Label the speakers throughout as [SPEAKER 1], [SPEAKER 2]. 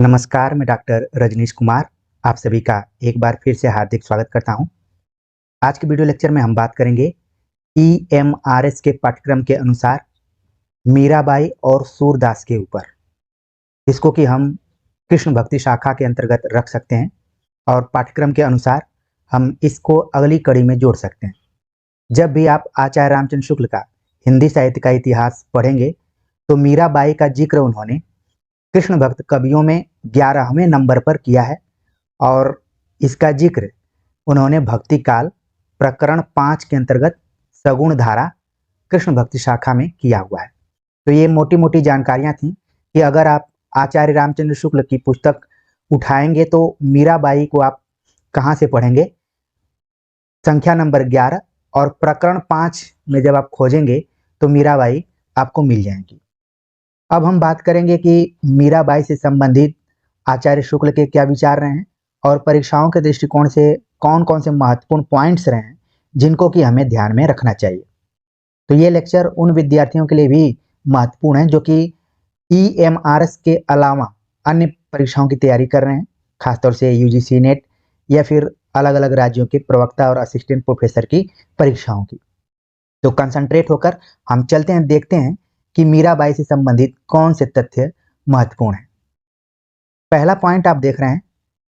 [SPEAKER 1] नमस्कार, मैं डॉक्टर रजनीश कुमार आप सभी का एक बार फिर से हार्दिक स्वागत करता हूं। आज के वीडियो लेक्चर में हम बात करेंगे ईएमआरएस के पाठ्यक्रम के अनुसार मीराबाई और सूरदास के ऊपर, इसको कि हम कृष्ण भक्ति शाखा के अंतर्गत रख सकते हैं और पाठ्यक्रम के अनुसार हम इसको अगली कड़ी में जोड़ सकते हैं। जब भी आप आचार्य रामचंद्र शुक्ल का हिंदी साहित्य का इतिहास पढ़ेंगे तो मीराबाई का जिक्र उन्होंने कृष्ण भक्त कवियों में 11वें नंबर पर किया है और इसका जिक्र उन्होंने भक्ति काल प्रकरण 5 के अंतर्गत सगुण धारा कृष्ण भक्ति शाखा में किया हुआ है। तो ये मोटी मोटी जानकारियां थी कि अगर आप आचार्य रामचंद्र शुक्ल की पुस्तक उठाएंगे तो मीराबाई को आप कहाँ से पढ़ेंगे, संख्या नंबर 11 और प्रकरण 5 में जब आप खोजेंगे तो मीराबाई आपको मिल जाएंगी। अब हम बात करेंगे कि मीराबाई से संबंधित आचार्य शुक्ल के क्या विचार रहे हैं और परीक्षाओं के दृष्टिकोण से कौन कौन से महत्वपूर्ण पॉइंट्स रहे हैं जिनको कि हमें ध्यान में रखना चाहिए। तो ये लेक्चर उन विद्यार्थियों के लिए भी महत्वपूर्ण है जो कि ईएमआरएस के अलावा अन्य परीक्षाओं की तैयारी कर रहे हैं, खासतौर से यूजीसी नेट या फिर अलग अलग राज्यों के प्रवक्ता और असिस्टेंट प्रोफेसर की परीक्षाओं की। तो कंसंट्रेट होकर हम चलते हैं, देखते हैं कि मीराबाई से संबंधित कौन से तथ्य महत्वपूर्ण है। पहला पॉइंट आप देख रहे हैं,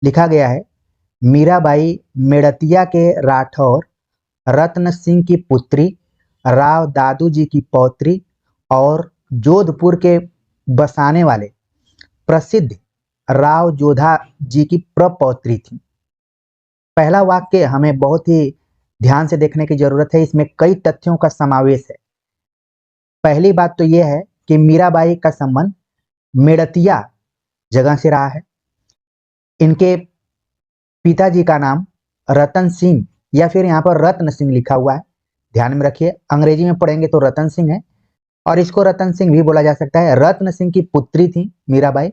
[SPEAKER 1] लिखा गया है मीराबाई मेड़तिया के राठौर रत्न सिंह की पुत्री, राव दादू जी की पौत्री और जोधपुर के बसाने वाले प्रसिद्ध राव जोधा जी की प्रपौत्री थी। पहला वाक्य हमें बहुत ही ध्यान से देखने की जरूरत है, इसमें कई तथ्यों का समावेश है। पहली बात तो यह है कि मीराबाई का संबंध मेड़तिया जगह से रहा है। इनके पिताजी का नाम रतन सिंह या फिर यहाँ पर रत्न सिंह लिखा हुआ है, ध्यान में रखिए। अंग्रेजी में पढ़ेंगे तो रतन सिंह है और इसको रतन सिंह भी बोला जा सकता है। रत्न सिंह की पुत्री थी मीराबाई।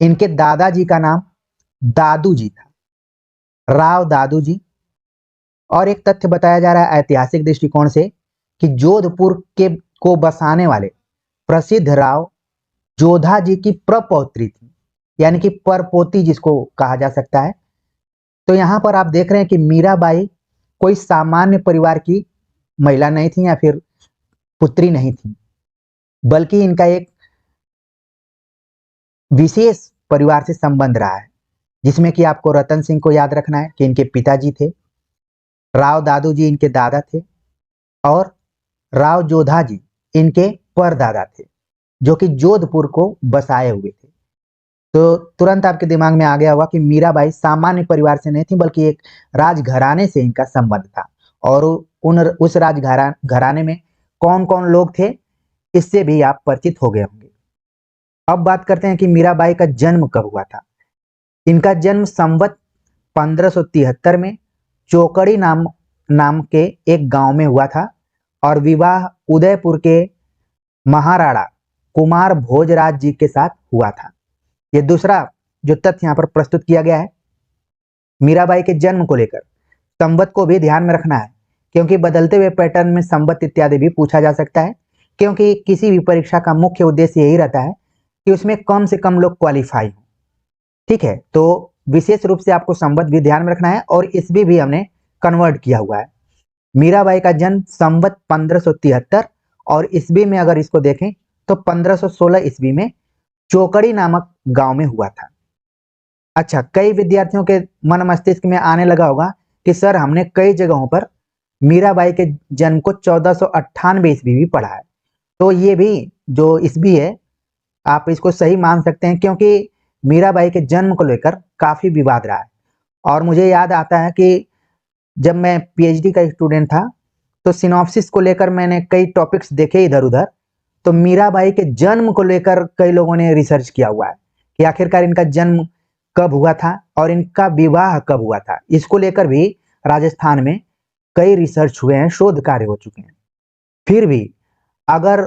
[SPEAKER 1] इनके दादाजी का नाम दादू जी था, राव दादू जी। और एक तथ्य बताया जा रहा है ऐतिहासिक दृष्टिकोण से कि जोधपुर के को बसाने वाले प्रसिद्ध राव जोधा जी की प्रपौत्री थी, यानी कि परपोती जिसको कहा जा सकता है। तो यहां पर आप देख रहे हैं कि मीराबाई कोई सामान्य परिवार की महिला नहीं थी या फिर पुत्री नहीं थी, बल्कि इनका एक विशेष परिवार से संबंध रहा है, जिसमें कि आपको रतन सिंह को याद रखना है कि इनके पिताजी थे, राव दादू जी इनके दादा थे और राव जोधा जी इनके परदादा थे, जो कि जोधपुर को बसाए हुए थे। तो तुरंत आपके दिमाग में आ गया होगा कि मीराबाई सामान्य परिवार से नहीं थी, बल्कि एक राजघराने से इनका संबंध था। और उस राजघराने में कौन कौन लोग थे इससे भी आप परिचित हो गए होंगे। अब बात करते हैं कि मीराबाई का जन्म कब हुआ था। इनका जन्म संवत 1573 में चौकड़ी नाम के एक गांव में हुआ था और विवाह उदयपुर के महाराणा कुमार भोजराज जी के साथ हुआ था। ये दूसरा जो तथ्य यहाँ पर प्रस्तुत किया गया है मीराबाई के जन्म को लेकर, संवत को भी ध्यान में रखना है क्योंकि बदलते हुए पैटर्न में संवत इत्यादि भी पूछा जा सकता है, क्योंकि किसी भी परीक्षा का मुख्य उद्देश्य यही रहता है कि उसमें कम से कम लोग क्वालिफाई हो। ठीक है, तो विशेष रूप से आपको संवत भी ध्यान में रखना है और ईस्वी भी हमने कन्वर्ट किया हुआ है। मीराबाई का जन्म संवत 1573 और ईस्वी में अगर इसको देखें तो 1516 ईस्वी में चौकड़ी नामक गांव में हुआ था। अच्छा, कई विद्यार्थियों के मन मस्तिष्क में आने लगा होगा कि सर हमने कई जगहों पर मीराबाई के जन्म को 1498 ईस्वी भी पढ़ा है। तो ये भी जो ईस्वी है आप इसको सही मान सकते हैं, क्योंकि मीराबाई के जन्म को लेकर काफी विवाद रहा है। और मुझे याद आता है कि जब मैं पीएचडी का स्टूडेंट था तो सिनॉप्सिस को लेकर मैंने कई टॉपिक्स देखे इधर उधर, तो मीराबाई के जन्म को लेकर कई लोगों ने रिसर्च किया हुआ है कि आखिरकार इनका जन्म कब हुआ था और इनका विवाह कब हुआ था। इसको लेकर भी राजस्थान में कई रिसर्च हुए हैं, शोध कार्य हो चुके हैं। फिर भी अगर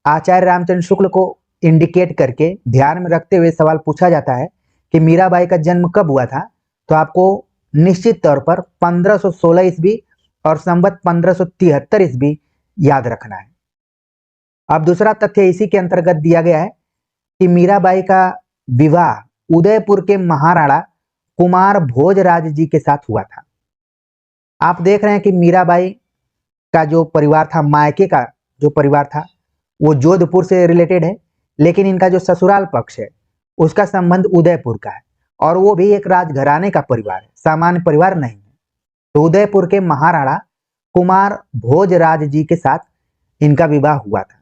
[SPEAKER 1] आचार्य रामचंद्र शुक्ल को इंडिकेट करके ध्यान में रखते हुए सवाल पूछा जाता है कि मीराबाई का जन्म कब हुआ था, तो आपको निश्चित तौर पर 1516 ईस्वी और संवत 1573 ईस्वी याद रखना है। अब दूसरा तथ्य इसी के अंतर्गत दिया गया है कि मीराबाई का विवाह उदयपुर के महाराणा कुमार भोजराज जी के साथ हुआ था। आप देख रहे हैं कि मीराबाई का जो परिवार था, मायके का जो परिवार था, वो जोधपुर से रिलेटेड है, लेकिन इनका जो ससुराल पक्ष है उसका संबंध उदयपुर का है, और वो भी एक राजघराने का परिवार है, सामान्य परिवार नहीं है। तो उदयपुर के महाराणा कुमार भोजराज जी के साथ इनका विवाह हुआ था।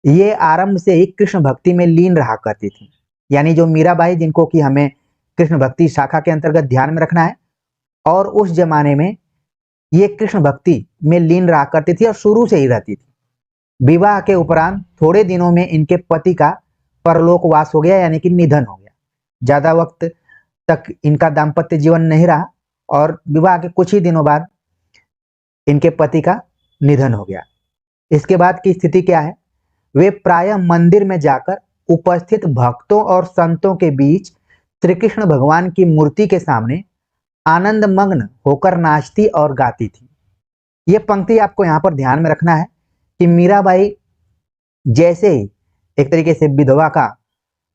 [SPEAKER 1] ये आरंभ से ही कृष्ण भक्ति में लीन रहा करती थी, यानी जो मीराबाई, जिनको कि हमें कृष्ण भक्ति शाखा के अंतर्गत ध्यान में रखना है, और उस जमाने में ये कृष्ण भक्ति में लीन रहा करती थी और शुरू से ही रहती थी। विवाह के उपरांत थोड़े दिनों में इनके पति का परलोकवास हो गया, यानी कि निधन हो गया। ज्यादा वक्त तक इनका दाम्पत्य जीवन नहीं रहा और विवाह के कुछ ही दिनों बाद इनके पति का निधन हो गया। इसके बाद की स्थिति क्या है? वे प्रायः मंदिर में जाकर उपस्थित भक्तों और संतों के बीच श्री कृष्ण भगवान की मूर्ति के सामने आनंद मग्न होकर नाचती और गाती थी। ये पंक्ति आपको यहाँ पर ध्यान में रखना है कि मीराबाई जैसे ही एक तरीके से विधवा का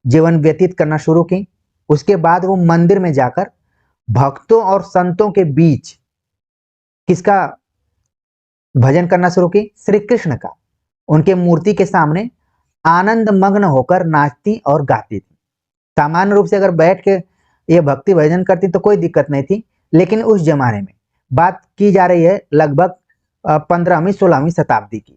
[SPEAKER 1] जीवन व्यतीत करना शुरू की, उसके बाद वो मंदिर में जाकर भक्तों और संतों के बीच किसका भजन करना शुरू की? श्री कृष्ण का। उनके मूर्ति के सामने आनंद मग्न होकर नाचती और गाती थी। सामान्य रूप से अगर बैठ के ये भक्ति भजन करती तो कोई दिक्कत नहीं थी, लेकिन उस जमाने में बात की जा रही है लगभग 15वीं 16वीं शताब्दी की,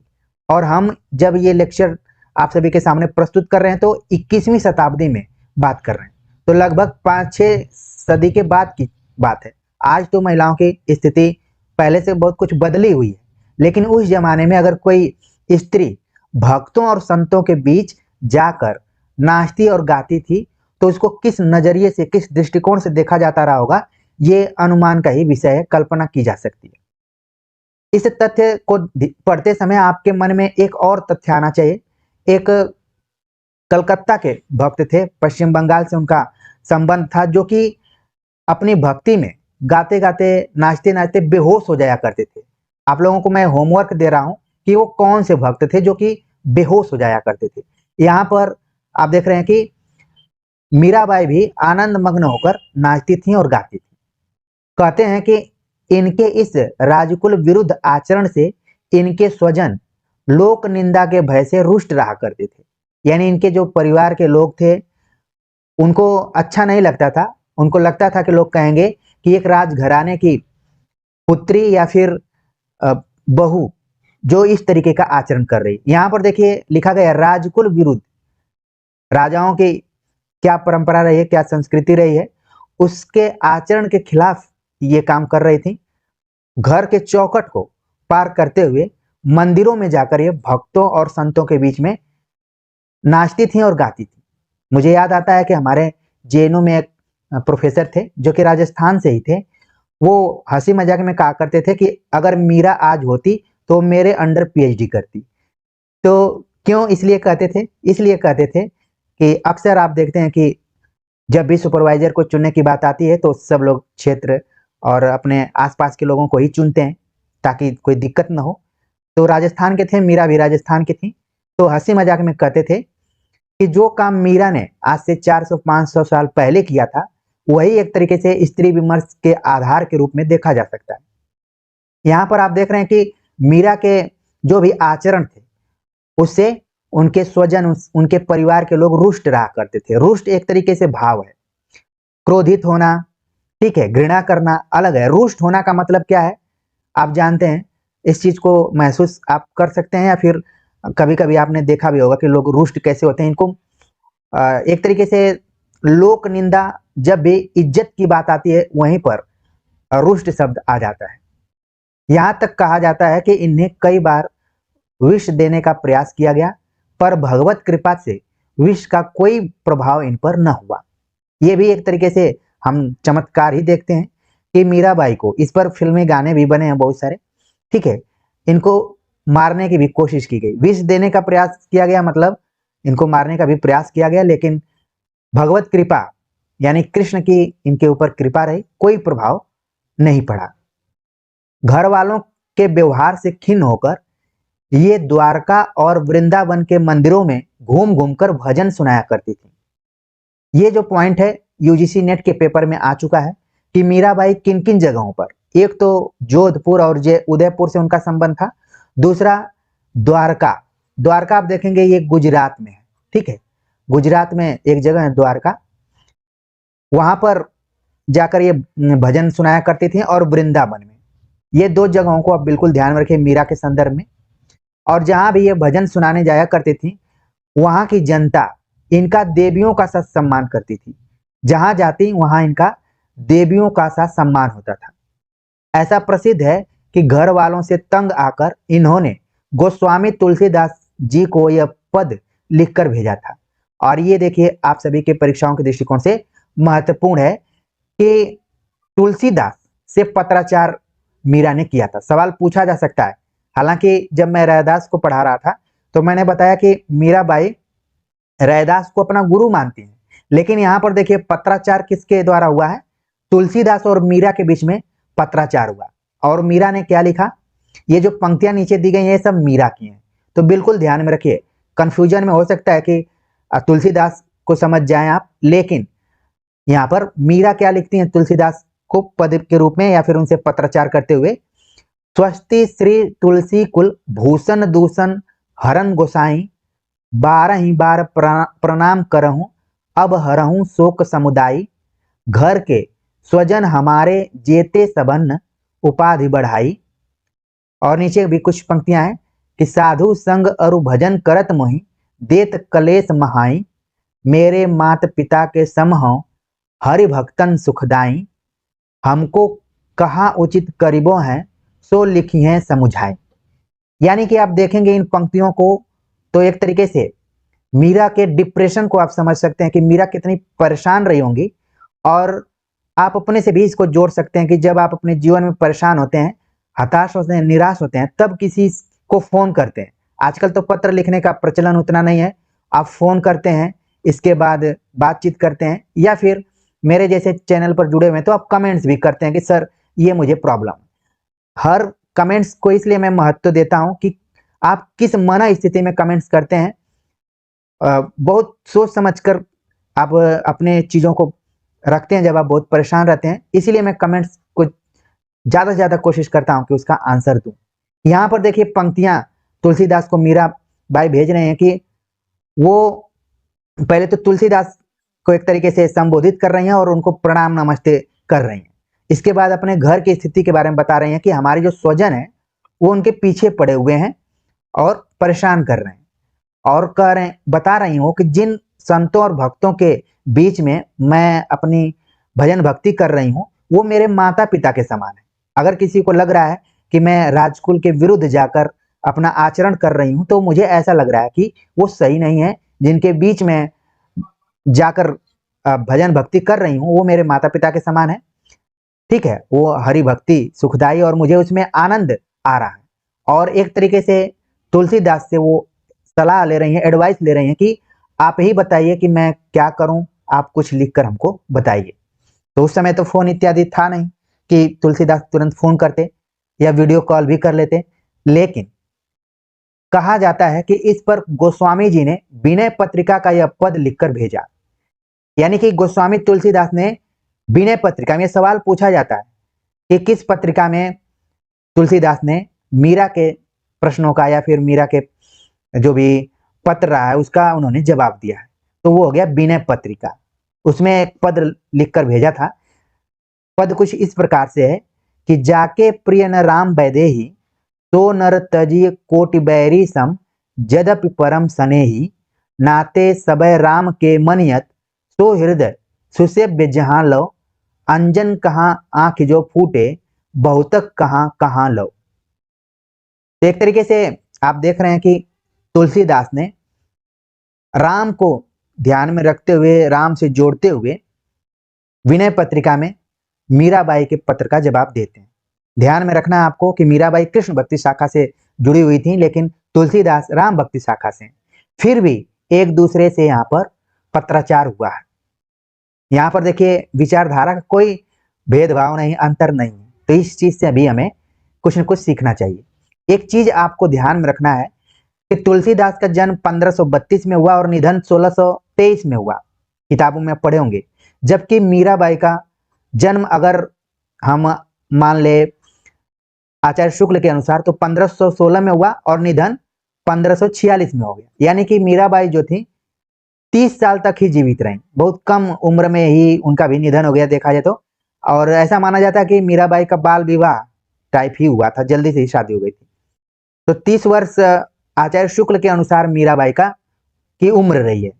[SPEAKER 1] और हम जब ये लेक्चर आप सभी के सामने प्रस्तुत कर रहे हैं तो 21वीं शताब्दी में बात कर रहे हैं, तो लगभग 5-6 सदी के बाद की बात है। आज तो महिलाओं की स्थिति पहले से बहुत कुछ बदली हुई है, लेकिन उस जमाने में अगर कोई स्त्री भक्तों और संतों के बीच जाकर नाचती और गाती थी तो उसको किस नजरिए से, किस दृष्टिकोण से देखा जाता रहा होगा, ये अनुमान का ही विषय है, कल्पना की जा सकती है। इस तथ्य को पढ़ते समय आपके मन में एक और तथ्य आना चाहिए। एक कलकत्ता के भक्त थे, पश्चिम बंगाल से उनका संबंध था, जो कि अपनी भक्ति में गाते गाते नाचते नाचते बेहोश हो जाया करते थे। आप लोगों को मैं होमवर्क दे रहा हूं कि वो कौन से भक्त थे जो कि बेहोश हो जाया करते थे। यहाँ पर आप देख रहे हैं कि मीराबाई भी आनंद मग्न होकर नाचती थी और गाती थी। कहते हैं कि इनके इस राजकुल विरुद्ध आचरण से इनके स्वजन लोक निंदा के भय से रुष्ट रहा करते थे, यानी इनके जो परिवार के लोग थे उनको अच्छा नहीं लगता था। उनको लगता था कि लोग कहेंगे कि एक राजघराने की पुत्री या फिर बहू जो इस तरीके का आचरण कर रही। यहाँ पर देखिए लिखा गया राजकुल विरुद्ध। राजाओं की क्या परंपरा रही है, क्या संस्कृति रही है, उसके आचरण के खिलाफ ये काम कर रही थी। घर के चौखट को पार करते हुए मंदिरों में जाकर ये भक्तों और संतों के बीच में नाचती थी और गाती थी। मुझे याद आता है कि हमारे जेएनयू में एक प्रोफेसर थे जो कि राजस्थान से ही थे। वो हंसी मजाक में कहा करते थे कि अगर मीरा आज होती तो मेरे अंडर पीएचडी करती। तो क्यों इसलिए कहते थे? इसलिए कहते थे कि अक्सर आप देखते हैं कि जब भी सुपरवाइजर को चुनने की बात आती है तो सब लोग क्षेत्र और अपने आसपास के लोगों को ही चुनते हैं ताकि कोई दिक्कत ना हो। तो राजस्थान के थे, मीरा भी राजस्थान की थी। तो हंसी मजाक में कहते थे कि जो काम मीरा ने आज से 400-500 साल पहले किया था वही एक तरीके से स्त्री विमर्श के आधार के रूप में देखा जा सकता है। यहाँ पर आप देख रहे हैं कि मीरा के जो भी आचरण थे उससे उनके स्वजन, उनके परिवार के लोग रुष्ट रहा करते थे। रुष्ट एक तरीके से भाव है, क्रोधित होना, ठीक है, घृणा करना अलग है। रुष्ट होना का मतलब क्या है आप जानते हैं, इस चीज को महसूस आप कर सकते हैं या फिर कभी कभी आपने देखा भी होगा कि लोग रुष्ट कैसे होते हैं। इनको एक तरीके से लोक निंदा, जब भी इज्जत की बात आती है वहीं पर रुष्ट शब्द आ जाता है। यहां तक कहा जाता है कि इन्हें कई बार विष देने का प्रयास किया गया पर भगवत कृपा से विष का कोई प्रभाव इन पर न हुआ। ये भी एक तरीके से हम चमत्कार ही देखते हैं कि मीराबाई को, इस पर फिल्मी गाने भी बने हैं बहुत सारे, ठीक है, इनको मारने की भी कोशिश की गई, विष देने का प्रयास किया गया, मतलब इनको मारने का भी प्रयास किया गया, लेकिन भगवत कृपा यानी कृष्ण की इनके ऊपर कृपा रही, कोई प्रभाव नहीं पड़ा। घर वालों के व्यवहार से खिन्न होकर ये द्वारका और वृंदावन के मंदिरों में घूम घूमकर भजन सुनाया करती थी। ये जो पॉइंट है यूजीसी नेट के पेपर में आ चुका है कि मीराबाई किन किन जगहों पर, एक तो जोधपुर और उदयपुर से उनका संबंध था, दूसरा द्वारका। द्वारका आप देखेंगे ये गुजरात में है, ठीक है, गुजरात में एक जगह है द्वारका, वहां पर जाकर ये भजन सुनाया करती थी, और वृंदावन में। ये दो जगहों को आप बिल्कुल ध्यान में रखिए मीरा के संदर्भ में। और जहां भी ये भजन सुनाने जाया करती थी वहां की जनता इनका देवियों का सा सम्मान करती थी, जहां जाती वहां इनका देवियों का सा सम्मान होता था। ऐसा प्रसिद्ध है कि घर वालों से तंग आकर इन्होंने गोस्वामी तुलसीदास जी को यह पद लिखकर भेजा था। और ये देखिए आप सभी के परीक्षाओं के दृष्टिकोण से महत्वपूर्ण है कि तुलसीदास से पत्राचार मीरा ने किया था। सवाल पूछा जा सकता है, हालांकि जब मैं रैदास को पढ़ा रहा था तो मैंने बताया कि मीराबाई रैदास को अपना गुरु मानती हैं, लेकिन यहाँ पर देखिए पत्राचार किसके द्वारा हुआ है, तुलसीदास और मीरा के बीच में पत्राचार हुआ। और मीरा ने क्या लिखा, ये जो पंक्तियां नीचे दी गई हैं ये सब मीरा की हैं, तो बिल्कुल ध्यान में रखिए। कंफ्यूजन में हो सकता है कि तुलसीदास को समझ जाएं आप, लेकिन यहाँ पर मीरा क्या लिखती हैं तुलसीदास को पद के रूप में या फिर उनसे पत्राचार करते हुए, स्वस्ति श्री तुलसी कुल भूषण दूषण हरन गोसाई, 12 ही बार प्रणाम करहूं अब हरहूं शोक समुदायी, घर के स्वजन हमारे जेते सबन उपाधि बढ़ाई। और नीचे भी कुछ पंक्तियां हैं कि साधु संग अरु भजन करत मोहि देत कलेश महाई, मेरे मात पिता के समहो हरि भक्तन सुखदाई, हमको कहा उचित करीबों हैं सो लिखी हैं समुझाए। यानी कि आप देखेंगे इन पंक्तियों को तो एक तरीके से मीरा के डिप्रेशन को आप समझ सकते हैं कि मीरा कितनी परेशान रही होंगी। और आप अपने से भी इसको जोड़ सकते हैं कि जब आप अपने जीवन में परेशान होते हैं, हताश होते हैं, निराश होते हैं, तब किसी को फोन करते हैं। आजकल तो पत्र लिखने का प्रचलन उतना नहीं है, आप फोन करते हैं, इसके बाद बातचीत करते हैं, या फिर मेरे जैसे चैनल पर जुड़े हुए हैं तो आप कमेंट्स भी करते हैं कि सर ये मुझे प्रॉब्लम। हर कमेंट्स को इसलिए मैं महत्व देता हूं कि आप किस मना स्थिति में कमेंट्स करते हैं, बहुत सोच समझकर आप अपने चीजों को रखते हैं जब आप बहुत परेशान रहते हैं, इसीलिए मैं कमेंट्स को ज्यादा से ज्यादा कोशिश करता हूं कि उसका आंसर दूं। यहाँ पर देखिए पंक्तियां तुलसीदास को मीरा बाई भेज रहे हैं कि वो पहले तो तुलसीदास को एक तरीके से संबोधित कर रही हैं और उनको प्रणाम नमस्ते कर रही हैं। इसके बाद अपने घर की स्थिति के बारे में बता रही हैं कि हमारे जो स्वजन है वो उनके पीछे पड़े हुए हैं और परेशान कर रहे हैं, और कह रहे बता रही हूँ कि जिन संतों और भक्तों के बीच में मैं अपनी भजन भक्ति कर रही हूँ वो मेरे माता पिता के समान है। अगर किसी को लग रहा है कि मैं राजकुल के विरुद्ध जाकर अपना आचरण कर रही हूँ तो मुझे ऐसा लग रहा है कि वो सही नहीं है। जिनके बीच में जाकर भजन भक्ति कर रही हूँ वो मेरे माता पिता के समान है, ठीक है, वो हरि भक्ति सुखदाई और मुझे उसमें आनंद आ रहा है। और एक तरीके से तुलसीदास से वो सलाह ले रही हैं, एडवाइस ले रही हैं कि आप ही बताइए कि मैं क्या करूं, आप कुछ लिखकर हमको बताइए। तो उस समय तो फोन इत्यादि था नहीं कि तुलसीदास तुरंत फोन करते या वीडियो कॉल भी कर लेते, लेकिन कहा जाता है कि इस पर गोस्वामी जी ने विनय पत्रिका का यह पद लिखकर भेजा। यानी कि गोस्वामी तुलसीदास ने विनय पत्रिका में सवाल पूछा जाता है कि किस पत्रिका में तुलसीदास ने मीरा के प्रश्नों का या फिर मीरा के जो भी पत्र रहा है उसका उन्होंने जवाब दिया है, तो वो हो गया विनय पत्रिका। उसमें एक पद लिखकर भेजा था। पद कुछ इस प्रकार से है कि जाके प्रिय न राम वैदेही तो नर तजिय कोटि बैरी सम, जदपि परम सनेही नाते सबय राम के मनियत, सो हृदय सुसेव्य जहां लो, अंजन कहाँ आंख जो फूटे बहुतक कहाँ कहाँ लो। तो एक तरीके से आप देख रहे हैं कि तुलसीदास ने राम को ध्यान में रखते हुए, राम से जोड़ते हुए विनय पत्रिका में मीराबाई के पत्र का जवाब देते हैं। ध्यान में रखना है आपको कि मीराबाई कृष्ण भक्ति शाखा से जुड़ी हुई थी, लेकिन तुलसीदास राम भक्ति शाखा से। फिर भी एक दूसरे से यहाँ पर पत्राचार हुआ है। यहाँ पर देखिए विचारधारा का कोई भेदभाव नहीं, अंतर नहीं, तो इस चीज से भी हमें कुछ न कुछ सीखना चाहिए। एक चीज आपको ध्यान में रखना है कि तुलसीदास का जन्म 1532 में हुआ और निधन 1623 में हुआ। किताबों में पढ़े होंगे। जबकि मीराबाई का जन्म अगर हम मान ले आचार्य शुक्ल के अनुसार तो 1516 में हुआ और निधन 1546 में हो गया। यानी कि मीराबाई जो थी 30 साल तक ही जीवित रही, बहुत कम उम्र में ही उनका भी निधन हो गया देखा जाए तो। और ऐसा माना जाता है कि मीराबाई का बाल विवाह टाइप ही हुआ था, जल्दी से ही शादी हो गई थी। तो 30 वर्ष आचार्य शुक्ल के अनुसार मीराबाई का की उम्र रही है,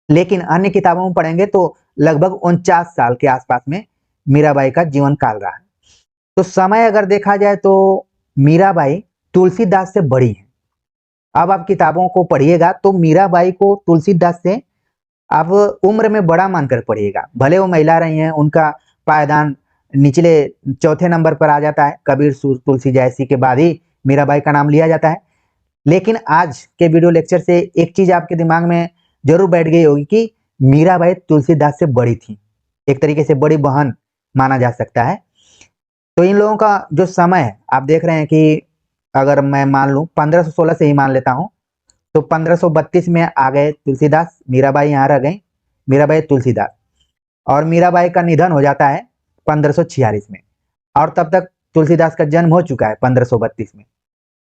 [SPEAKER 1] लेकिन अन्य किताबों में पढ़ेंगे तो लगभग 49 साल के आसपास में मीराबाई का जीवन काल रहा है। तो समय अगर देखा जाए तो मीराबाई तुलसीदास से बड़ी है। अब आप किताबों को पढ़िएगा तो मीराबाई को तुलसीदास से आप उम्र में बड़ा मानकर पढ़िएगा। भले वो महिला रही हैं, उनका पायदान निचले चौथे नंबर पर आ जाता है, कबीर सूर तुलसी जैसी के बाद ही मीराबाई का नाम लिया जाता है। लेकिन आज के वीडियो लेक्चर से एक चीज आपके दिमाग में जरूर बैठ गई होगी कि मीराबाई तुलसीदास से बड़ी थी, एक तरीके से बड़ी बहन माना जा सकता है। तो इन लोगों का जो समय है आप देख रहे हैं कि अगर मैं मान लूं 1516 से ही मान लेता हूं तो 1532 में आ गए तुलसीदास, मीराबाई यहाँ रह गई, मीराबाई तुलसीदास। और मीराबाई का निधन हो जाता है 1546 में, और तब तक तुलसीदास का जन्म हो चुका है 1532 में।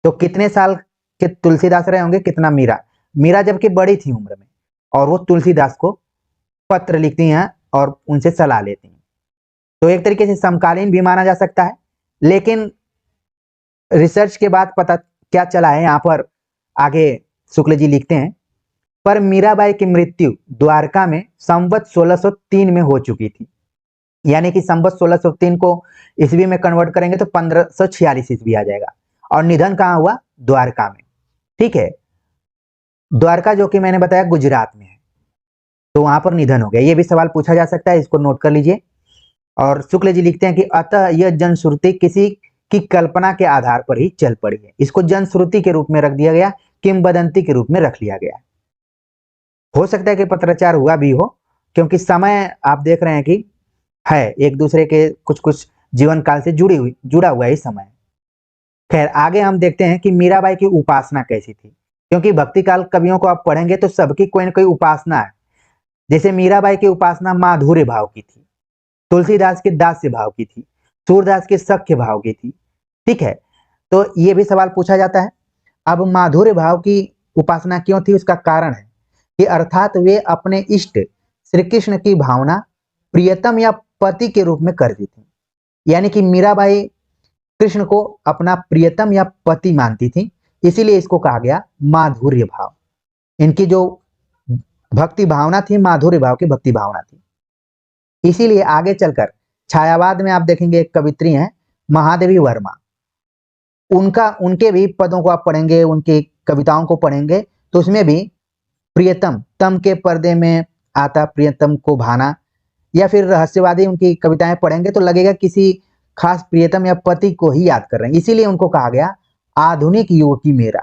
[SPEAKER 1] तो कितने साल के तुलसीदास रहे होंगे, कितना मीरा। मीरा जबकि बड़ी थी उम्र में और वो तुलसीदास को पत्र लिखती हैं और उनसे सलाह लेती हैं। तो एक तरीके से समकालीन भी माना जा सकता है। लेकिन रिसर्च के बाद पता क्या चला है, यहाँ पर आगे शुक्ल जी लिखते हैं, पर मीराबाई की मृत्यु द्वारका में संवत 1603 में हो चुकी थी। यानी कि संवत 1603 को ईस्वी में कन्वर्ट करेंगे तो 1546 ईस्वी आ जाएगा। और निधन कहाँ हुआ, द्वारका में। ठीक है, द्वारका जो कि मैंने बताया गुजरात में है, तो वहां पर निधन हो गया। ये भी सवाल पूछा जा सकता है, इसको नोट कर लीजिए। और शुक्ल जी लिखते हैं कि अतः यह जनश्रुति किसी की कल्पना के आधार पर ही चल पड़ी है। इसको जनश्रुति के रूप में रख दिया गया, किंवदंती के रूप में रख लिया गया। हो सकता है कि पत्राचार हुआ भी हो, क्योंकि समय आप देख रहे हैं कि है एक दूसरे के कुछ कुछ जीवन काल से जुड़ा हुआ ही समय। खैर आगे हम देखते हैं कि मीराबाई की उपासना कैसी थी, क्योंकि भक्ति काल कवियों को आप पढ़ेंगे तो सबकी कोई ना कोई उपासना है। जैसे मीराबाई की उपासना माधुर्य भाव की थी, तुलसीदास की दास्य भाव की थी, सूरदास की सख्य भाव की थी। ठीक है, तो ये भी सवाल पूछा जाता है। अब माधुर्य भाव की उपासना क्यों थी, उसका कारण है कि अर्थात वे अपने इष्ट श्री कृष्ण की भावना प्रियतम या पति के रूप में करती थी। यानी कि मीराबाई कृष्ण को अपना प्रियतम या पति मानती थी, इसीलिए इसको कहा गया माधुर्य भाव। इनकी जो भक्ति भावना थी माधुर्य भाव की भक्ति भावना थी। इसीलिए आगे चलकर छायावाद में आप देखेंगे एक कवित्री हैं महादेवी वर्मा, उनके भी पदों को आप पढ़ेंगे, उनकी कविताओं को पढ़ेंगे तो उसमें भी प्रियतम, तम के पर्दे में आता प्रियतम को भाना, या फिर रहस्यवादी उनकी कविताएं पढ़ेंगे तो लगेगा किसी खास प्रियतम या पति को ही याद कर रहे हैं। इसीलिए उनको कहा गया आधुनिक युग की मीरा।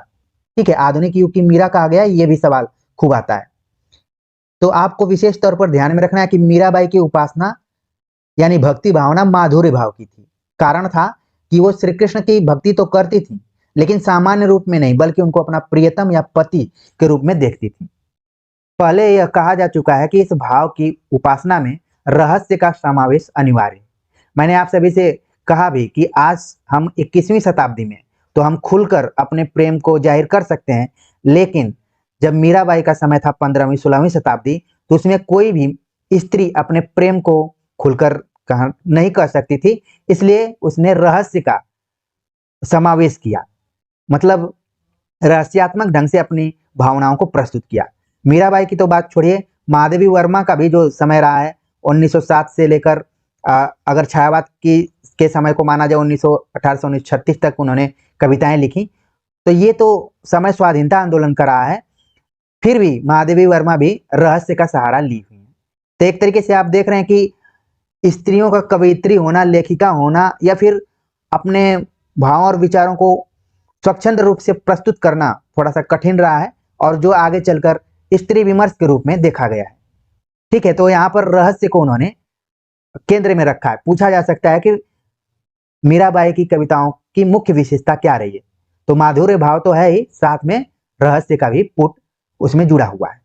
[SPEAKER 1] ठीक है, आधुनिक युग की मीरा कहा गया, ये भी सवाल खूब आता है। तो आपको विशेष तौर पर ध्यान में रखना है कि मीराबाई की उपासना यानी भक्ति भावना माधुर्य भाव की थी। कारण था कि वो श्री कृष्ण की भक्ति तो करती थी, लेकिन सामान्य रूप में नहीं, बल्कि उनको अपना प्रियतम या पति के रूप में देखती थी। पहले यह कहा जा चुका है कि इस भाव की उपासना में रहस्य का समावेश अनिवार्य है। मैंने आप सभी से कहा भी कि आज हम 21वीं शताब्दी में तो हम खुलकर अपने प्रेम को जाहिर कर सकते हैं, लेकिन जब मीराबाई का समय था 15वीं 16वीं शताब्दी, तो उसमें कोई भी स्त्री अपने प्रेम को खुलकर नहीं कर सकती थी। इसलिए उसने रहस्य का समावेश किया, मतलब रहस्यात्मक ढंग से अपनी भावनाओं को प्रस्तुत किया। मीराबाई की तो बात छोड़िए, महादेवी वर्मा का भी जो समय रहा है 1907 से लेकर अगर छायावाद के समय को माना जाए 1836 तक उन्होंने कविताएं लिखी, तो ये तो समय स्वाधीनता आंदोलन का रहा है। फिर भी महादेवी वर्मा भी रहस्य का सहारा ली हुई है। तो एक तरीके से आप देख रहे हैं कि स्त्रियों का कवयित्री होना, लेखिका होना, या फिर अपने भाव और विचारों को स्वच्छंद रूप से प्रस्तुत करना थोड़ा सा कठिन रहा है, और जो आगे चलकर स्त्री विमर्श के रूप में देखा गया है। ठीक है, तो यहाँ पर रहस्य को उन्होंने केंद्र में रखा है। पूछा जा सकता है कि मीराबाई की कविताओं की मुख्य विशेषता क्या रही है, तो माधुर्य भाव तो है ही, साथ में रहस्य का भी पुट उसमें जुड़ा हुआ है।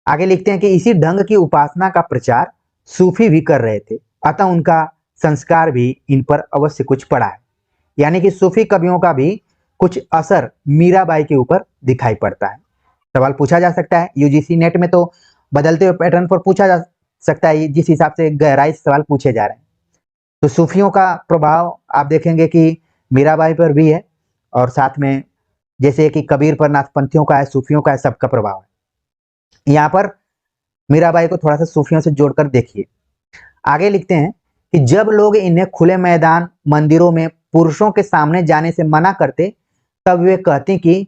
[SPEAKER 1] आगे लिखते हैं कि इसी ढंग की उपासना का प्रचार सूफी भी कर रहे थे, अतः उनका संस्कार भी इन पर अवश्य कुछ पड़ा है। यानी कि सूफी कवियों का भी कुछ असर मीराबाई के ऊपर दिखाई पड़ता है। सवाल पूछा जा सकता है यूजीसी नेट में, तो बदलते हुए पैटर्न पर पूछा जा सकता है जिस हिसाब से गहराई से सवाल पूछे जा रहे हैं। तो सूफियों का प्रभाव आप देखेंगे कि मीराबाई पर भी है, और साथ में जैसे कि कबीर पर नाथपंथियों का है, सूफियों का है, सबका प्रभाव है। यहाँ पर मीराबाई को थोड़ा सा सूफियों से जोड़कर देखिए। आगे लिखते हैं कि जब लोग इन्हें खुले मैदान मंदिरों में पुरुषों के सामने जाने से मना करते, तब वे कहती कि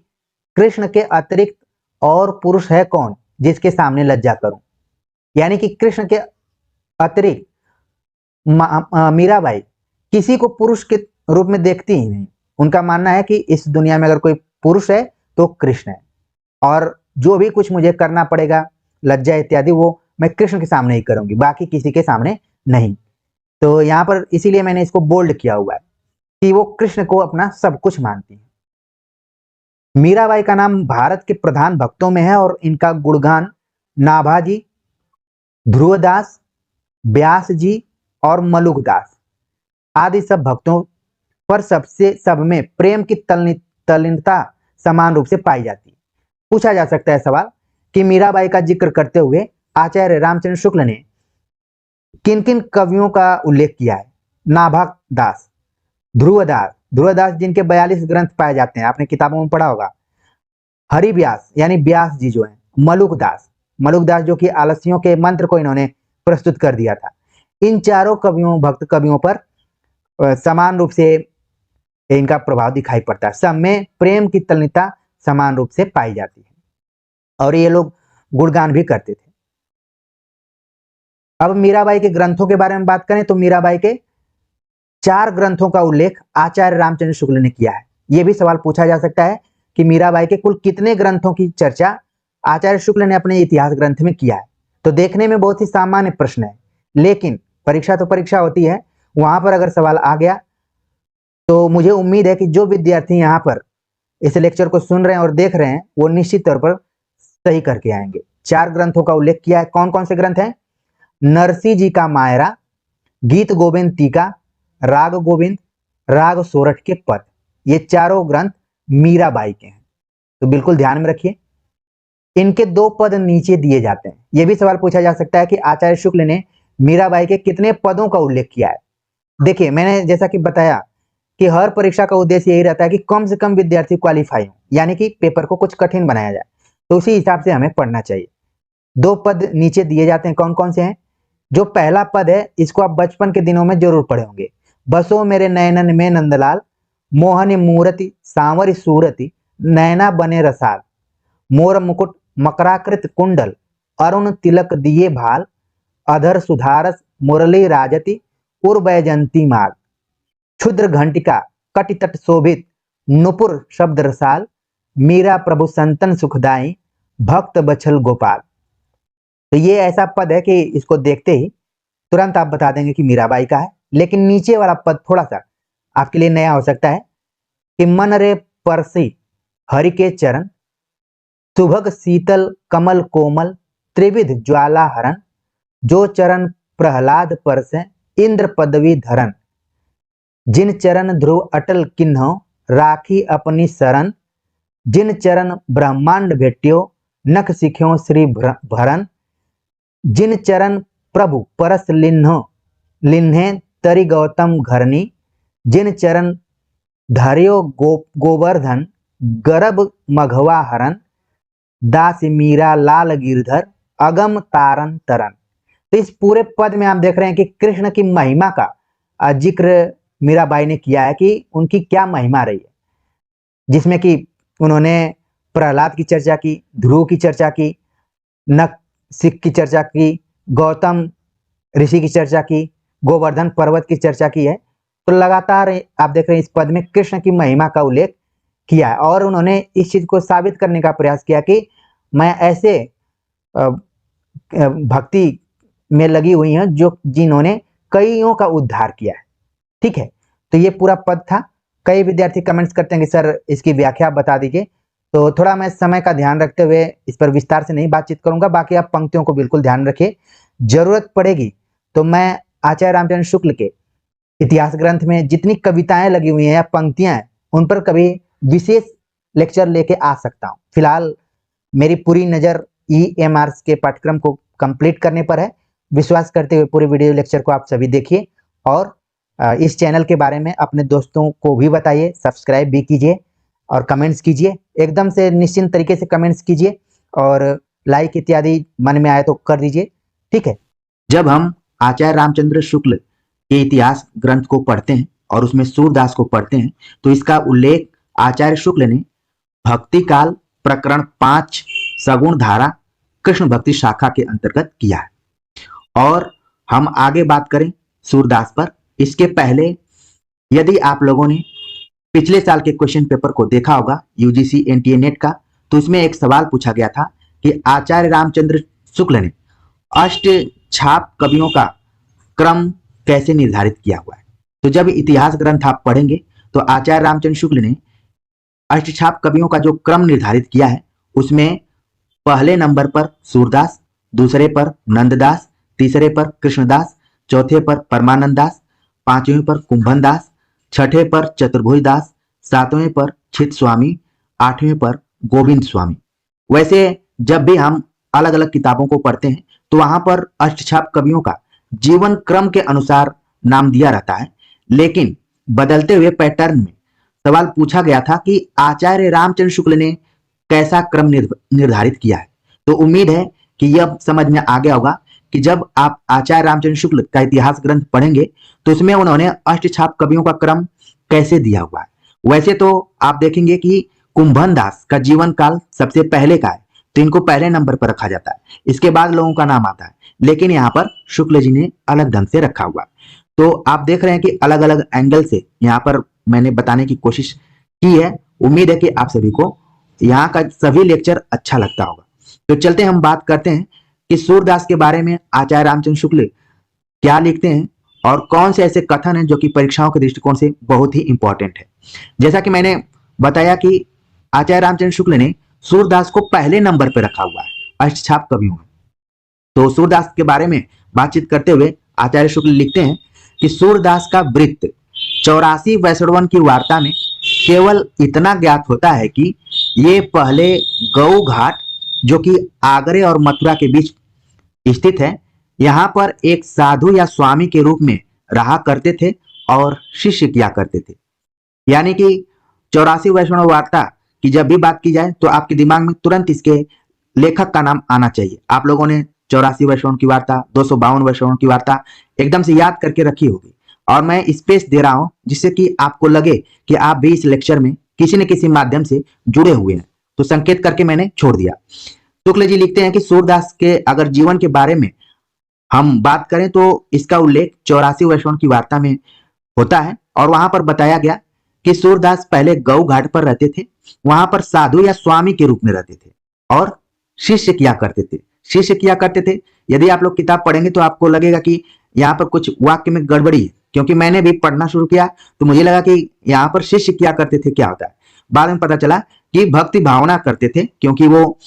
[SPEAKER 1] कृष्ण के अतिरिक्त और पुरुष है कौन जिसके सामने लज्जा करूं। यानी कि कृष्ण के अतिरिक्त मीराबाई किसी को पुरुष के रूप में देखती ही नहीं। उनका मानना है कि इस दुनिया में अगर कोई पुरुष है तो कृष्ण है, और जो भी कुछ मुझे करना पड़ेगा, लज्जा इत्यादि, वो मैं कृष्ण के सामने ही करूंगी, बाकी किसी के सामने नहीं। तो यहाँ पर इसीलिए मैंने इसको बोल्ड किया हुआ है कि वो कृष्ण को अपना सब कुछ मानती है। मीराबाई का नाम भारत के प्रधान भक्तों में है, और इनका गुणगान नाभाजी, ध्रुवदास, व्यास जी और मलुकदास आदि सब भक्तों पर सब में प्रेम की तल्लीनता समान रूप से पाई जाती है। पूछा जा सकता है सवाल कि मीराबाई का जिक्र करते हुए आचार्य रामचंद्र शुक्ल ने किन किन कवियों का उल्लेख किया है। नाभा दास, ध्रुवदास जिनके 42 ग्रंथ पाए जाते हैं, आपने किताबों में पढ़ा होगा। हरिव्यास यानी व्यास जी जो है, मलुकदास जो कि आलसियों के मंत्र को इन्होंने प्रस्तुत कर दिया था। इन चारों भक्त कवियों पर समान रूप से इनका प्रभाव दिखाई पड़ता है। सब में प्रेम की तल्लीनता समान रूप से पाई जाती है, और ये लोग गुणगान भी करते थे। अब मीराबाई के ग्रंथों के बारे में बात करें तो मीराबाई के 4 ग्रंथों का उल्लेख आचार्य रामचंद्र शुक्ल ने किया है। यह भी सवाल पूछा जा सकता है कि मीराबाई के कुल कितने ग्रंथों की चर्चा आचार्य शुक्ल ने अपने इतिहास ग्रंथ में किया है। तो देखने में बहुत ही सामान्य प्रश्न है, लेकिन परीक्षा तो परीक्षा होती है, वहां पर अगर सवाल आ गया तो मुझे उम्मीद है कि जो विद्यार्थी यहाँ पर इस लेक्चर को सुन रहे हैं और देख रहे हैं वो निश्चित तौर पर सही करके आएंगे। 4 ग्रंथों का उल्लेख किया है। कौन कौन से ग्रंथ हैं? नरसिंह जी का मायरा, गीत गोविंद टीका, राग गोविंद, राग सोरठ के पद, ये चारों ग्रंथ मीराबाई के हैं। तो बिल्कुल ध्यान में रखिए। इनके 2 पद नीचे दिए जाते हैं। यह भी सवाल पूछा जा सकता है कि आचार्य शुक्ल ने मीराबाई के कितने पदों का उल्लेख किया है। देखिए, मैंने जैसा कि बताया कि हर परीक्षा का उद्देश्य यही रहता है कि कम से कम विद्यार्थी क्वालिफाई हो, यानी कि पेपर को कुछ कठिन बनाया जाए। तो उसी हिसाब से हमें पढ़ना चाहिए। 2 पद नीचे दिए जाते हैं। कौन कौन से हैं? जो पहला पद है इसको आप बचपन के दिनों में जरूर पढ़े होंगे। बसो मेरे नयनन में नंदलाल, मोहन मूरति सांवर सूरति, नैना बने रसाल, मोर मुकुट मकराकृत कुंडल, अरुण तिलक दिए भाल, अधर सुधारस मुरली राजति, उर्वैजंती माल, क्षुद्र घंटिका कटितट शोभित, नुपुर शब्द रसाल, मीरा प्रभु संतन सुखदाई, भक्त बछल गोपाल। तो ये ऐसा पद है कि इसको देखते ही तुरंत आप बता देंगे कि मीराबाई का है। लेकिन नीचे वाला पद थोड़ा सा आपके लिए नया हो सकता है कि मन रे परसी हरि के चरण, सुभग शीतल कमल कोमल, त्रिविध ज्वाला हरण, जो चरण प्रहलाद परसे, इंद्र पदवी धरन, जिन चरण ध्रुव अटल किन्हो, राखी अपनी शरण, जिन चरण ब्रह्मांड भेट्यो, नख सिख्यो श्री भरन, जिन चरण प्रभु परस लिन्हे तरि गौतम घरनी, जिन चरण धर्यो गोवर्धन, गर्भ मघवा हरण, दास मीरा लाल गिरधर, अगम तारन तरन। तो इस पूरे पद में आप देख रहे हैं कि कृष्ण की महिमा का जिक्र मीराबाई ने किया है कि उनकी क्या महिमा रही है, जिसमें कि उन्होंने प्रहलाद की चर्चा की, ध्रुव की चर्चा की, नख सिख की चर्चा की, गौतम ऋषि की चर्चा की, गोवर्धन पर्वत की चर्चा की है। तो लगातार आप देख रहे हैं इस पद में कृष्ण की महिमा का उल्लेख किया है, और उन्होंने इस चीज को साबित करने का प्रयास किया कि मैं ऐसे भक्ति में लगी हुई हैं जो जिन्होंने कईयों का उद्धार किया है। ठीक है, तो ये पूरा पद था। कई विद्यार्थी कमेंट्स करते हैं कि सर इसकी व्याख्या बता दीजिए, तो थोड़ा मैं समय का ध्यान रखते हुए इस पर विस्तार से नहीं बातचीत करूंगा, बाकी आप पंक्तियों को बिल्कुल ध्यान रखिए। जरूरत पड़ेगी तो मैं आचार्य रामचंद्र शुक्ल के इतिहास ग्रंथ में जितनी कविताएं लगी हुई हैं या पंक्तियां हैं, उन पर कभी विशेष लेक्चर लेके आ सकता हूं। फिलहाल मेरी पूरी नज़र EMR के पाठ्यक्रम को कंप्लीट करने पर है। विश्वास करते हुए पूरे वीडियो लेक्चर को आप सभी देखिए और इस चैनल के बारे में अपने दोस्तों को भी बताइए, सब्सक्राइब भी कीजिए और कमेंट्स कीजिए। एकदम से निश्चिंत तरीके से कमेंट्स कीजिए और लाइक इत्यादि मन में आए तो कर दीजिए, ठीक है। जब हम आचार्य रामचंद्र शुक्ल के इतिहास ग्रंथ को पढ़ते हैं और उसमें सूरदास को पढ़ते हैं तो इसका उल्लेख आचार्य शुक्ल ने भक्ति काल प्रकरण 5 सगुण धारा कृष्ण भक्ति शाखा के अंतर्गत किया है। और हम आगे बात करें सूरदास पर, इसके पहले यदि आप लोगों ने पिछले साल के क्वेश्चन पेपर को देखा होगा UGC NTA नेट का, तो इसमें एक सवाल पूछा गया था कि आचार्य रामचंद्र शुक्ल ने अष्ट छाप कवियों का क्रम कैसे निर्धारित किया हुआ है। तो जब इतिहास ग्रंथ आप पढ़ेंगे तो आचार्य रामचंद्र शुक्ल ने अष्टछाप कवियों का जो क्रम निर्धारित किया है उसमें पहले नंबर पर सूरदास, दूसरे पर नंददास, तीसरे पर कृष्णदास, चौथे पर परमानंद दास, पांचवें पर कुंभन दास, छठे पर चतुर्भुज दास, सातवें पर चित स्वामी, आठवें पर गोविंद स्वामी। वैसे जब भी हम अलग अलग किताबों को पढ़ते हैं तो वहां पर अष्टछाप कवियों का जीवन क्रम के अनुसार नाम दिया रहता है, लेकिन बदलते हुए पैटर्न में सवाल पूछा गया था कि आचार्य रामचंद्र शुक्ल ने कैसा क्रम निर्धारित किया है। तो उम्मीद है कि यह समझ में आ गया होगा कि जब आप आचार्य रामचंद्र शुक्ल का इतिहास ग्रंथ पढ़ेंगे तो उसमें उन्होंने अष्टछाप कवियों का क्रम कैसे दिया हुआ है। वैसे तो आप देखेंगे कि कुंभन दास का जीवन काल सबसे पहले का है, तो इनको पहले नंबर पर रखा जाता है, इसके बाद लोगों का नाम आता है, लेकिन यहाँ पर शुक्ल जी ने अलग ढंग से रखा हुआ है। तो आप देख रहे हैं कि अलग अलग एंगल से यहाँ पर मैंने बताने की कोशिश की है। उम्मीद है कि आप सभी को यहाँ का सभी लेक्चर अच्छा लगता होगा। तो चलते हम बात करते हैं कि सूरदास के बारे में आचार्य रामचंद्र शुक्ल क्या लिखते हैं और कौन से ऐसे कथन हैं जो कि परीक्षाओं के दृष्टिकोण से बहुत ही इंपॉर्टेंट है। जैसा कि मैंने बताया कि आचार्य रामचंद्र शुक्ल ने सूरदास को पहले नंबर पर रखा हुआ है अष्टछाप कवियों में। तो सूरदास के बारे में बातचीत करते हुए आचार्य शुक्ल लिखते हैं कि सूरदास का वृत्त 84 वैष्णवन की वार्ता में केवल इतना ज्ञात होता है कि ये पहले गौ घाट जो कि आगरे और मथुरा के बीच स्थित है, यहाँ पर एक साधु या स्वामी के रूप में रहा करते थे और शिष्य किया करते थे। यानी कि 84 वैष्णव वार्ता की जब भी बात की जाए तो आपके दिमाग में तुरंत इसके लेखक का नाम आना चाहिए। आप लोगों ने 84 वैष्णव की वार्ता, 252 वैष्णव की वार्ता एकदम से याद करके रखी होगी और मैं स्पेस दे रहा हूं जिससे कि आपको लगे कि आप भी इस लेक्चर में किसी न किसी माध्यम से जुड़े हुए हैं, तो संकेत करके मैंने छोड़ दिया। शुक्ल जी लिखते हैं कि सूरदास के अगर जीवन के बारे में हम बात करें तो इसका उल्लेख 84 वैष्णव की वार्ता में होता है और वहां पर बताया गया कि सूरदास पहले गौ घाट पर रहते थे, वहां पर साधु या स्वामी के रूप में रहते थे और शिष्य किया करते थे। शिष्य किया करते थे, यदि आप लोग किताब पढ़ेंगे तो आपको लगेगा कि यहाँ पर कुछ वाक्य में गड़बड़ी है, क्योंकि मैंने भी पढ़ना शुरू किया तो मुझे लगा कि यहाँ पर शिष्य किया करते थे क्या होता है। बाद में पता चला कि भक्ति भावना करते थे, क्योंकि वो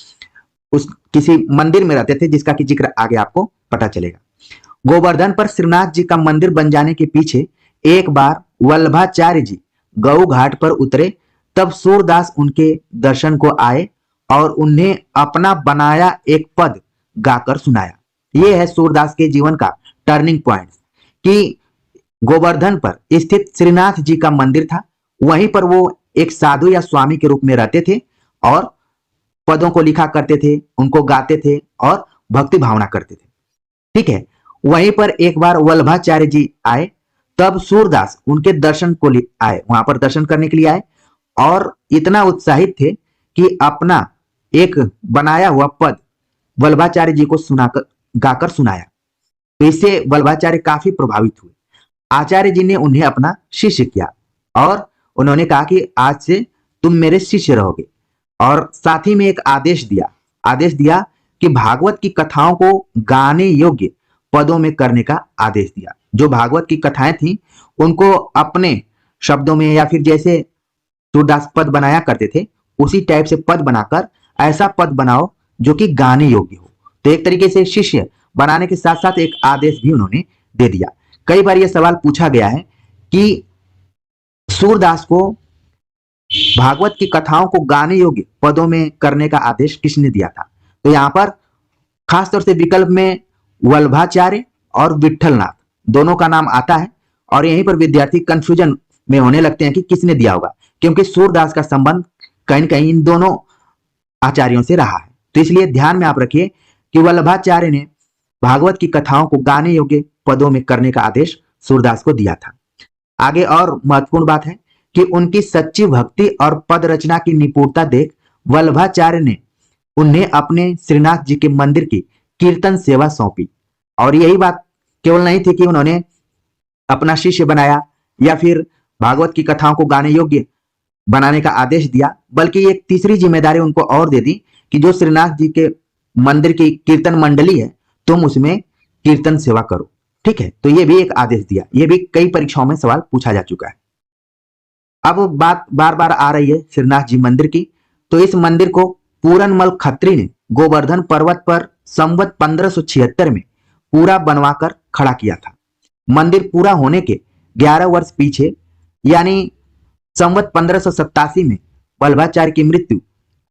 [SPEAKER 1] उस किसी मंदिर में रहते थे जिसका कि जिक्र आगे आपको पता चलेगा। गोवर्धन पर श्रीनाथ जी का मंदिर बन जाने के पीछे एक बार वल्लभाचार्य जी गौ घाट पर उतरे, तब सूरदास उनके दर्शन को आए और उन्हें अपना बनाया एक पद गाकर सुनाया। यह है सूरदास के जीवन का टर्निंग पॉइंट कि गोवर्धन पर स्थित श्रीनाथ जी का मंदिर था, वहीं पर वो एक साधु या स्वामी के रूप में रहते थे और पदों को लिखा करते थे, उनको गाते थे और भक्ति भावना करते थे। ठीक है, वहीं पर एक बार वल्लभाचार्य जी आए, तब सूरदास उनके दर्शन को आए, वहां पर दर्शन करने के लिए आए और इतना उत्साहित थे कि अपना एक बनाया हुआ पद वल्लभाचार्य जी को सुनाकर गाकर सुनाया। तो इससे वल्लभाचार्य काफी प्रभावित हुए। आचार्य जी ने उन्हें अपना शिष्य किया और उन्होंने कहा कि आज से तुम मेरे शिष्य रहोगे, और साथ ही में एक आदेश दिया कि भागवत की कथाओं को गाने योग्य पदों में करने का आदेश दिया। जो भागवत की कथाएं थी उनको अपने शब्दों में या फिर जैसे सूरदास पद बनाया करते थे उसी टाइप से पद बनाकर ऐसा पद बनाओ जो कि गाने योग्य हो। तो एक तरीके से शिष्य बनाने के साथ साथ एक आदेश भी उन्होंने दे दिया। कई बार यह सवाल पूछा गया है कि सूरदास को भागवत की कथाओं को गाने योग्य पदों में करने का आदेश किसने दिया था। तो यहां पर खासतौर से विकल्प में वल्लभाचार्य और विट्ठलनाथ दोनों का नाम आता है, और यहीं पर विद्यार्थी कंफ्यूजन में होने लगते हैं कि किसने दिया होगा, क्योंकि सूरदास का संबंध कहीं न कहीं इन दोनों आचार्यों से रहा है। तो इसलिए ध्यान में आप रखिए कि वल्लभाचार्य ने भागवत की कथाओं को गाने योग्य पदों में करने का आदेश सूरदास को दिया था। आगे और महत्वपूर्ण बात है कि उनकी सच्ची भक्ति और पद रचना की निपुणता देख वल्लभाचार्य ने उन्हें अपने श्रीनाथ जी के मंदिर की कीर्तन सेवा सौंपी। और यही बात केवल नहीं थी कि उन्होंने अपना शिष्य बनाया या फिर भागवत की कथाओं को गाने योग्य बनाने का आदेश दिया, बल्कि एक तीसरी जिम्मेदारी उनको और दे दी कि जो श्रीनाथ जी के मंदिर की कीर्तन मंडली है तुम उसमें कीर्तन सेवा करो। ठीक है, तो ये भी एक आदेश दिया। ये भी कई परीक्षाओं में सवाल पूछा जा चुका है। अब बात बार बार आ रही है श्रीनाथ जी मंदिर की। तो इस मंदिर को पूरनमल खत्री ने गोवर्धन पर्वत पर संवत 1576 में पूरा बनवाकर खड़ा किया था। मंदिर पूरा होने के 11 वर्ष पीछे यानी संवत 1587 में वल्लभाचार्य की मृत्यु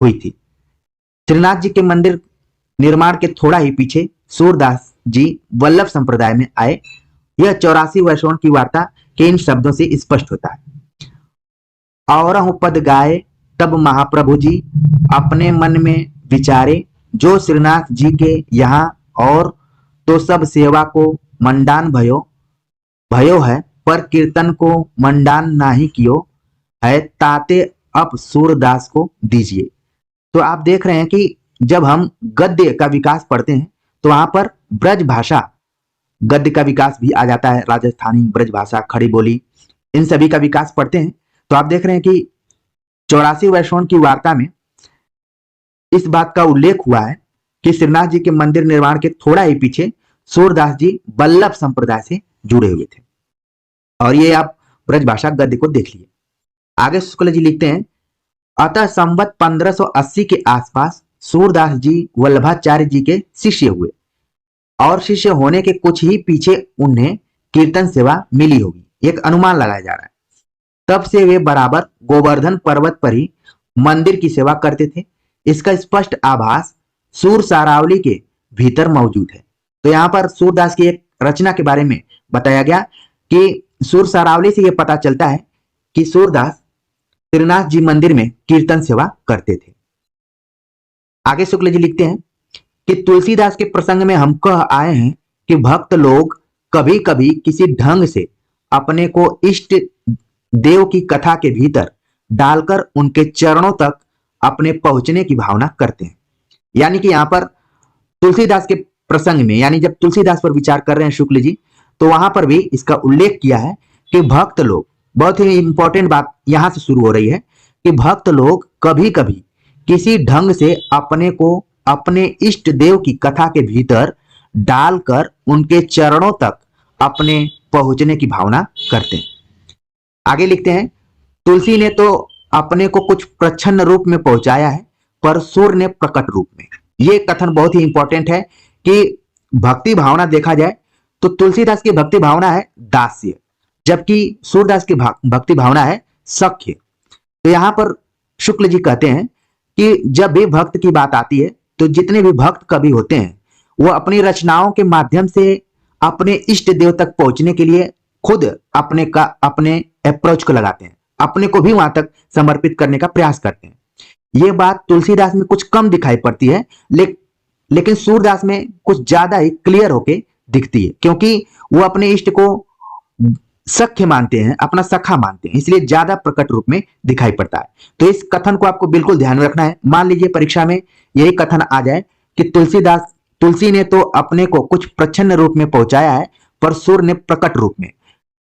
[SPEAKER 1] हुई थी। श्रीनाथ जी के मंदिर निर्माण के थोड़ा ही पीछे सूरदास जी वल्लभ संप्रदाय में आए। यह 84 वर्षों की वार्ता के इन शब्दों से स्पष्ट होता है। और पद गाए तब महाप्रभु जी अपने मन में विचारे, जो श्रीनाथ जी के यहाँ और तो सब सेवा को मंडान भयो भयो है, पर कीर्तन को मंडान नाही कियो है, ताते अब सूरदास को दीजिए। तो आप देख रहे हैं कि जब हम गद्य का विकास पढ़ते हैं तो वहां पर ब्रज भाषा गद्य का विकास भी आ जाता है। राजस्थानी ब्रज भाषा, खड़ी बोली, इन सभी का विकास पढ़ते हैं। तो आप देख रहे हैं कि 84 वर्षों की वार्ता में इस बात का उल्लेख हुआ है कि श्रीनाथ जी के मंदिर निर्माण के थोड़ा ही पीछे सूरदास जी वल्लभ संप्रदाय से जुड़े हुए थे। और ये आप ब्रजभाषा गद्य को देख लिए। आगे शुक्ल जी लिखते हैं, अतः संवत 1580 के आसपास सूरदास जी वल्लभाचार्य जी के शिष्य हुए और शिष्य होने के कुछ ही पीछे उन्हें कीर्तन सेवा मिली होगी, एक अनुमान लगाया जा रहा है। तब से वे बराबर गोवर्धन पर्वत पर ही मंदिर की सेवा करते थे। इसका स्पष्ट आभास सूर सारावली के भीतर मौजूद है। तो यहाँ पर सूरदास की एक रचना के बारे में बताया गया कि सूर सारावली से यह पता चलता है कि सूरदास श्रीनाथ जी मंदिर में कीर्तन सेवा करते थे। आगे शुक्ल जी लिखते हैं कि तुलसीदास के प्रसंग में हम कह आए हैं कि भक्त लोग कभी कभी किसी ढंग से अपने को इष्ट देव की कथा के भीतर डालकर उनके चरणों तक अपने पहुंचने की भावना करते हैं। यानी कि यहां पर तुलसीदास के प्रसंग में, यानी जब तुलसीदास पर विचार कर रहे हैं शुक्ल जी, तो वहां पर भी इसका उल्लेख किया है कि भक्त लोग, बहुत ही इंपॉर्टेंट बात यहां से शुरू हो रही है कि भक्त लोग कभी कभी किसी ढंग से अपने को अपने इष्ट देव की कथा के भीतर डालकर उनके चरणों तक अपने पहुंचने की भावना करते हैं। आगे लिखते हैं, तुलसी ने तो अपने को कुछ प्रच्छन्न रूप में पहुंचाया है, पर सूर ने प्रकट रूप में। ये कथन बहुत ही इंपॉर्टेंट है कि भक्ति भावना देखा जाए तो तुलसीदास की भक्ति भावना है दास्य, जबकि सूरदास की भक्ति भावना है सख्य। तो यहां पर शुक्ल जी कहते हैं कि जब भी भक्त की बात आती है तो जितने भी भक्त कवि होते हैं वो अपनी रचनाओं के माध्यम से अपने इष्ट देव तक पहुंचने के लिए खुद अपने अप्रोच को लगाते हैं, अपने को भी वहां तक समर्पित करने का प्रयास करते हैं। ये बात तुलसीदास में कुछ कम दिखाई पड़ती है, लेकिन सूरदास में कुछ ज्यादा ही क्लियर होके दिखती है, क्योंकि वो अपने इष्ट को सख्य मानते हैं, अपना सखा मानते हैं, इसलिए ज्यादा प्रकट रूप में दिखाई पड़ता है। तो इस कथन को आपको बिल्कुल ध्यान में रखना है। मान लीजिए परीक्षा में यही कथन आ जाए कि तुलसी ने तो अपने को कुछ प्रच्छन्न रूप में पहुंचाया है, पर सूर ने प्रकट रूप में।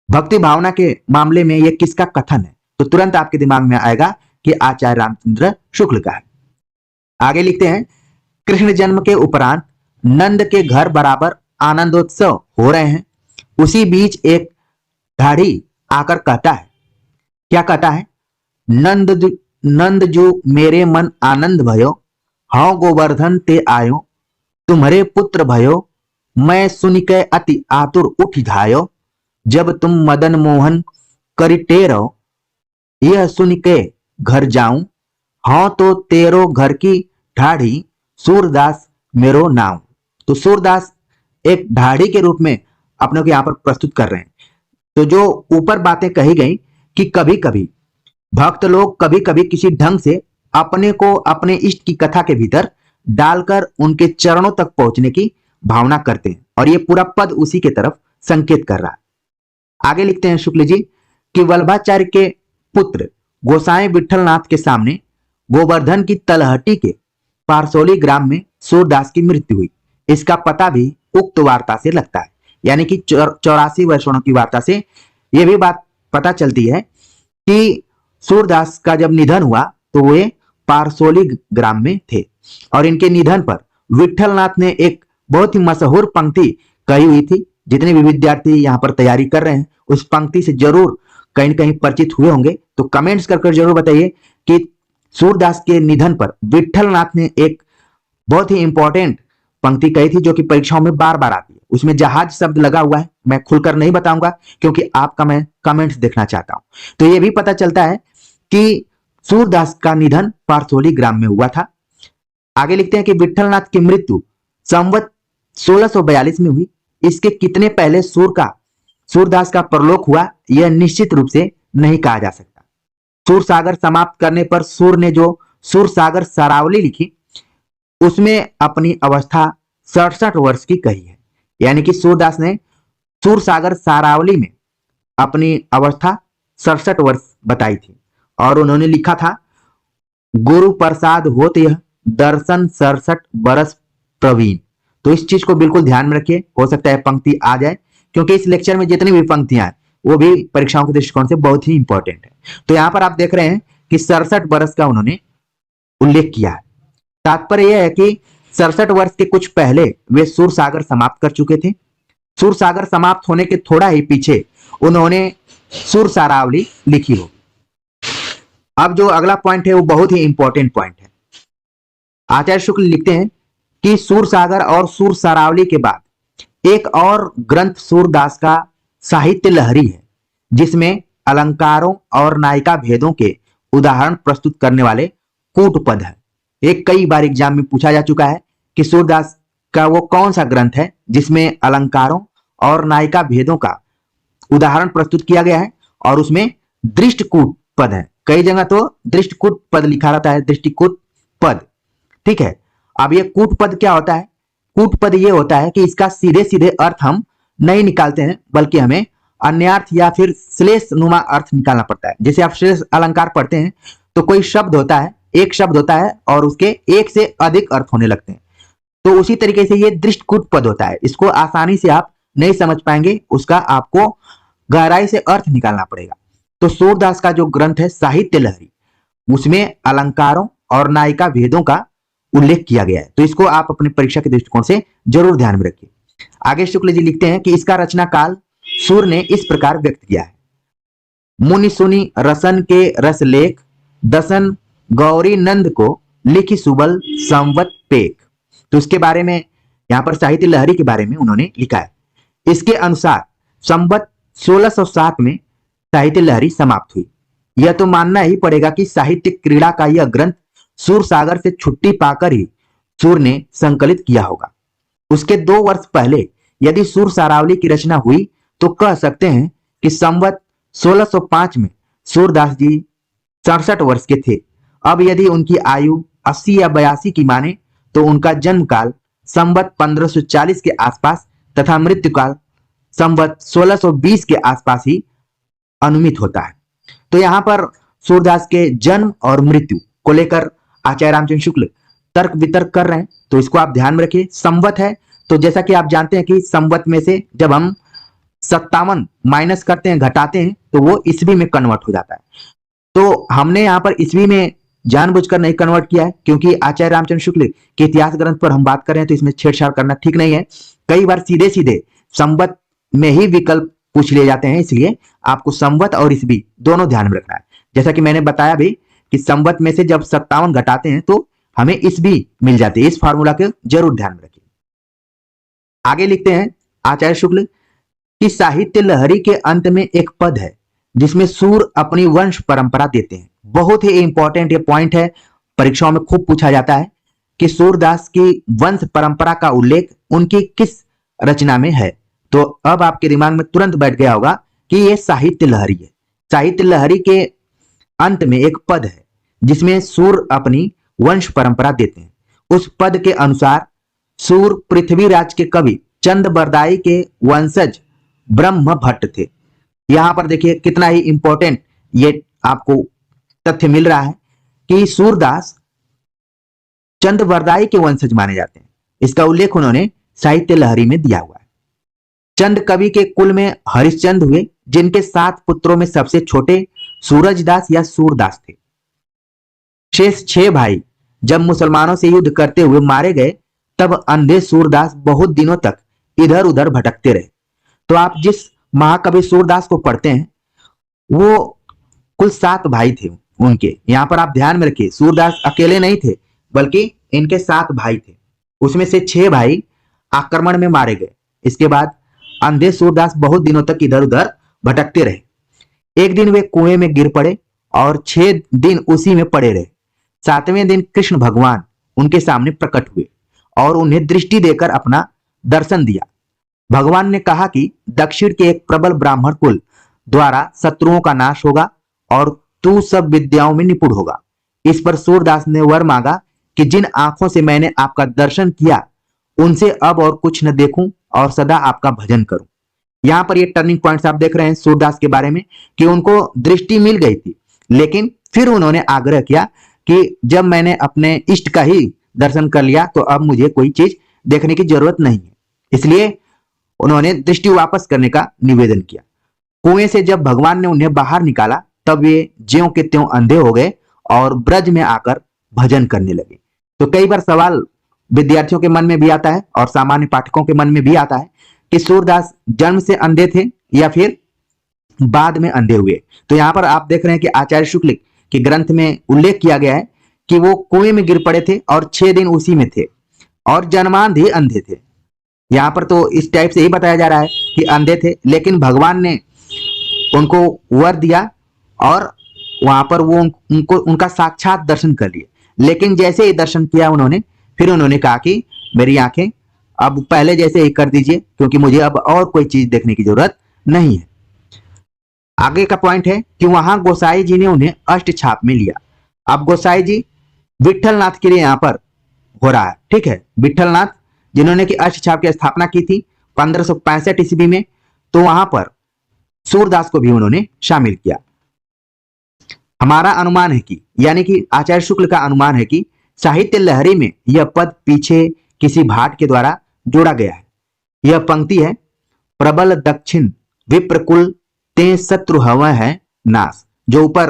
[SPEAKER 1] भक्ति भावना के मामले में यह किसका कथन है? तो तुरंत आपके दिमाग में आएगा कि आचार्य रामचंद्र शुक्ल का है। आगे लिखते हैं, कृष्ण जन्म के उपरांत नंद के घर बराबर आनंदोत्सव हो रहे हैं। उसी बीच एक ढाढ़ी आकर कहता है, क्या कहता है?
[SPEAKER 2] नंद जो मेरे मन आनंद भयो, हाँ गोवर्धन ते आयो, तुम्हारे पुत्र भयो, मैं सुनिके अति आतुर उठ धायो, जब तुम मदन मोहन करिटेरो, यह सुनिके घर जाऊं, हाँ तो तेरो घर की ढाढ़ी, सूरदास मेरो नाम। तो सूरदास एक ढाढ़ी के रूप में अपने को यहाँ पर प्रस्तुत कर रहे हैं। तो जो ऊपर बातें कही गई कि कभी कभी भक्त लोग कभी कभी किसी ढंग से अपने को अपने इष्ट की कथा के भीतर डालकर उनके चरणों तक पहुंचने की भावना करते हैं, और ये पूरा पद उसी के तरफ संकेत कर रहा है। आगे लिखते हैं शुक्ल जी कि वल्लभाचार्य के पुत्र गोसाई विठलनाथ के सामने गोवर्धन की तलहटी के पारसोली ग्राम में सूरदास की मृत्यु हुई। इसका पता भी उक्त वार्ता से लगता है, यानी कि 84 वर्षों की वार्ता से यह भी बात पता चलती है कि सूरदास का जब निधन हुआ तो वे पारसोली ग्राम में थे, और इनके निधन पर विठलनाथ ने एक बहुत ही मशहूर पंक्ति कही हुई थी। जितने भी विद्यार्थी यहाँ पर तैयारी कर रहे हैं उस पंक्ति से जरूर कहीं न कहीं परिचित हुए होंगे, तो कमेंट्स कर जरूर बताइए कि सूरदास के निधन पर विठलनाथ ने एक बहुत ही इंपॉर्टेंट पंक्ति कही थी जो कि परीक्षाओं में बार बार आती है। उसमें जहाज शब्द लगा हुआ है, मैं खुलकर नहीं बताऊंगा क्योंकि आपका मैं कमेंट्स देखना चाहता हूं। तो ये भी पता चलता है कि सूरदास का निधन पारसोली ग्राम में हुआ था। आगे लिखते हैं कि विठलनाथ की मृत्यु संवत 1642 में हुई। इसके कितने पहले सूरदास का परलोक हुआ यह निश्चित रूप से नहीं कहा जा सकता। सूर सागर समाप्त करने पर सूर ने जो सूर सागर सारावली लिखी उसमें अपनी अवस्था 67 वर्ष की कही है, यानी कि सूरदास ने सूर सागर सारावली में अपनी अवस्था 67 वर्ष बताई थी, और उन्होंने लिखा था गुरु प्रसाद होत यह दर्शन 67 बरस प्रवीण। तो इस चीज को बिल्कुल ध्यान में रखिए, हो सकता है पंक्ति आ जाए, क्योंकि इस लेक्चर में जितनी भी पंक्तियां हैं वो भी परीक्षाओं के दृष्टिकोण से बहुत ही इंपॉर्टेंट है। तो यहां पर आप देख रहे हैं कि 67 वर्ष का उन्होंने उल्लेख किया है। तात्पर्य यह है कि 67 वर्ष के कुछ पहले वे सूर सागर समाप्त कर चुके थे। सूर सागर समाप्त होने के थोड़ा ही पीछे उन्होंने सूर सारावली लिखी हो। अब जो अगला पॉइंट है वो बहुत ही इंपॉर्टेंट पॉइंट है। आचार्य शुक्ल लिखते हैं कि सूर सागर और सूर सारावली के बाद एक और ग्रंथ सूरदास का साहित्य लहरी है, जिसमें अलंकारों और नायिका भेदों के उदाहरण प्रस्तुत करने वाले कूट पद है। एक कई बार एग्जाम में पूछा जा चुका है कि सूरदास का वो कौन सा ग्रंथ है जिसमें अलंकारों और नायिका भेदों का उदाहरण प्रस्तुत किया गया है, और उसमें दृष्टकूट पद है। कई जगह तो दृष्टकूट पद लिखा रहता है, दृष्टिकूट पद, ठीक है। अब ये कूट पद क्या होता है? कूट पद ये होता है कि इसका सीधे सीधे अर्थ हम नहीं निकालते हैं, बल्कि हमें अन्यार्थ या फिर श्लेष नुमा अर्थ निकालना पड़ता है। जैसे आप श्लेष अलंकार पढ़ते हैं तो कोई शब्द होता है, एक शब्द होता है और उसके एक से अधिक अर्थ होने लगते हैं, तो उसी तरीके से ये दृष्टकूट पद होता है। इसको आसानी से आप नहीं समझ पाएंगे, उसका आपको गहराई से अर्थ निकालना पड़ेगा। तो सूरदास का जो ग्रंथ है साहित्य लहरी, उसमें अलंकारों और नायिका भेदों का उल्लेख किया गया है। तो इसको आप अपने परीक्षा के दृष्टिकोण से जरूर ध्यान में रखिए। आगे शुक्ल जी लिखते हैं कि इसका रचना काल सूर ने इस प्रकार व्यक्त किया है। मुनि सुनि रसन के रस लेख, दसन गौरी नंद को लिखी सुबल संवत पेक। तो इसके बारे में यहाँ पर साहित्य लहरी के बारे में उन्होंने लिखा है। इसके अनुसार संवत 1607 में साहित्य लहरी समाप्त हुई। यह तो मानना ही पड़ेगा कि साहित्य क्रीड़ा का यह ग्रंथ सूर सागर से छुट्टी पाकर ही सूर ने संकलित किया होगा। उसके 2 वर्ष पहले यदि सूर सारावली की रचना हुई तो कह सकते हैं कि संवत 1605 में सूरदास जी 67 वर्ष के थे। अब यदि उनकी आयु 80 या 82 की माने तो उनका जन्म काल संवत 1540 के आसपास तथा मृत्यु काल संवत 1620 के आसपास ही अनुमित होता है। तो यहाँ पर सूरदास के जन्म और मृत्यु को लेकर आचार्य रामचंद्र शुक्ल तर्क वितर्क कर रहे हैं, तो इसको आप ध्यान में रखिए। संवत है तो जैसा कि आप जानते हैं कि संवत में से जब हम 57 माइनस करते हैं, घटाते हैं, तो वो ईस्वी में कन्वर्ट हो जाता है। तो हमने यहाँ पर ईस्वी में जानबूझकर नहीं कन्वर्ट किया है, क्योंकि आचार्य रामचंद्र शुक्ल के इतिहास ग्रंथ पर हम बात कर रहे हैं, तो इसमें छेड़छाड़ करना ठीक नहीं है। कई बार सीधे सीधे संवत में ही विकल्प पूछ लिए जाते हैं, इसलिए आपको संवत और ईस्वी दोनों ध्यान में रखना है। जैसा कि मैंने बताया भी कि संवत में से जब 57 घटाते हैं तो हमें इस भी मिल जाते हैं। इस फार्मूला के जरूर ध्यान में रखिए। आगे लिखते हैं आचार्य शुक्ल कि साहित्य लहरी के अंत में एक पद है जिसमें सूर अपनी वंश परंपरा देते हैं। बहुत ही इंपॉर्टेंट ये पॉइंट है, परीक्षाओं में खूब पूछा जाता है कि सूरदास की वंश परंपरा का उल्लेख उनकी किस रचना में है। तो अब आपके दिमाग में तुरंत बैठ गया होगा कि ये साहित्य लहरी है। साहित्य लहरी के अंत में एक पद है जिसमें सूर अपनी वंश परंपरा देते हैं। उस पद के अनुसार सूर पृथ्वीराज के कवि चंद बरदाई के वंशज ब्रह्म भट्ट थे। यहां पर देखिए कितना ही इंपॉर्टेंट ये आपको तथ्य मिल रहा है कि सूरदास चंद बरदाई के वंशज माने जाते हैं। इसका उल्लेख उन्होंने साहित्य लहरी में दिया हुआ है। चंद कवि के कुल में हरिश्चंद हुए, जिनके 7 पुत्रों में सबसे छोटे सूरजदास या सूरदास थे। शेष 6 भाई जब मुसलमानों से युद्ध करते हुए मारे गए तब अंधे सूरदास बहुत दिनों तक इधर उधर भटकते रहे। तो आप जिस महाकवि सूरदास को पढ़ते हैं वो कुल 7 भाई थे उनके। यहां पर आप ध्यान में रखिए, सूरदास अकेले नहीं थे बल्कि इनके 7 भाई थे। उसमें से 6 भाई आक्रमण में मारे गए। इसके बाद अंधे सूरदास बहुत दिनों तक इधर उधर भटकते रहे। एक दिन वे कुएं में गिर पड़े और 6 दिन उसी में पड़े रहे। 7वें दिन कृष्ण भगवान उनके सामने प्रकट हुए और उन्हें दृष्टि देकर अपना दर्शन दिया। भगवान ने कहा कि दक्षिण के एक प्रबल ब्राह्मण कुल द्वारा शत्रुओं का नाश होगा और तू सब विद्याओं में निपुण होगा। इस पर सूरदास ने वर मांगा कि जिन आंखों से मैंने आपका दर्शन किया उनसे अब और कुछ न देखूं और सदा आपका भजन करूं। यहां पर ये टर्निंग पॉइंट्स आप देख रहे हैं सूरदास के बारे में कि उनको दृष्टि मिल गई थी, लेकिन फिर उन्होंने आग्रह किया कि जब मैंने अपने इष्ट का ही दर्शन कर लिया तो अब मुझे कोई चीज देखने की जरूरत नहीं है। इसलिए उन्होंने दृष्टि वापस करने का निवेदन किया। कुएं से जब भगवान ने उन्हें बाहर निकाला तब वे ज्यों के त्यों अंधे हो गए और ब्रज में आकर भजन करने लगे। तो कई बार सवाल विद्यार्थियों के मन में भी आता है और सामान्य पाठकों के मन में भी आता है कि सूरदास जन्म से अंधे थे या फिर बाद में अंधे हुए। तो यहां पर आप देख रहे हैं कि आचार्य शुक्ल के ग्रंथ में उल्लेख किया गया है कि वो कुएं में गिर पड़े थे और 6 दिन उसी में थे और जन्मांध ही अंधे थे। यहां पर तो इस टाइप से ही बताया जा रहा है कि अंधे थे, लेकिन भगवान ने उनको वर दिया और वहां पर वो उनको उनका साक्षात दर्शन कर लिए। लेकिन जैसे ही दर्शन किया उन्होंने, फिर उन्होंने कहा कि मेरी आंखें अब पहले जैसे ही कर दीजिए, क्योंकि मुझे अब और कोई चीज देखने की जरूरत नहीं है। आगे का पॉइंट है कि वहां गोसाई जी ने उन्हें अष्ट छाप में लिया। अब गोसाई जी विठलनाथ के लिए यहां पर हो रहा है, ठीक है। विठलनाथ जिन्होंने कि अष्ट छाप की स्थापना की थी 1565 ईस्वी में, तो वहां पर सूरदास को भी उन्होंने शामिल किया। हमारा अनुमान है कि, यानी कि आचार्य शुक्ल का अनुमान है कि साहित्य लहरी में यह पद पीछे किसी भाट के द्वारा जोड़ा गया है। यह पंक्ति है, प्रबल दक्षिण विप्रकुल ते शत्रु हव है नाश। जो ऊपर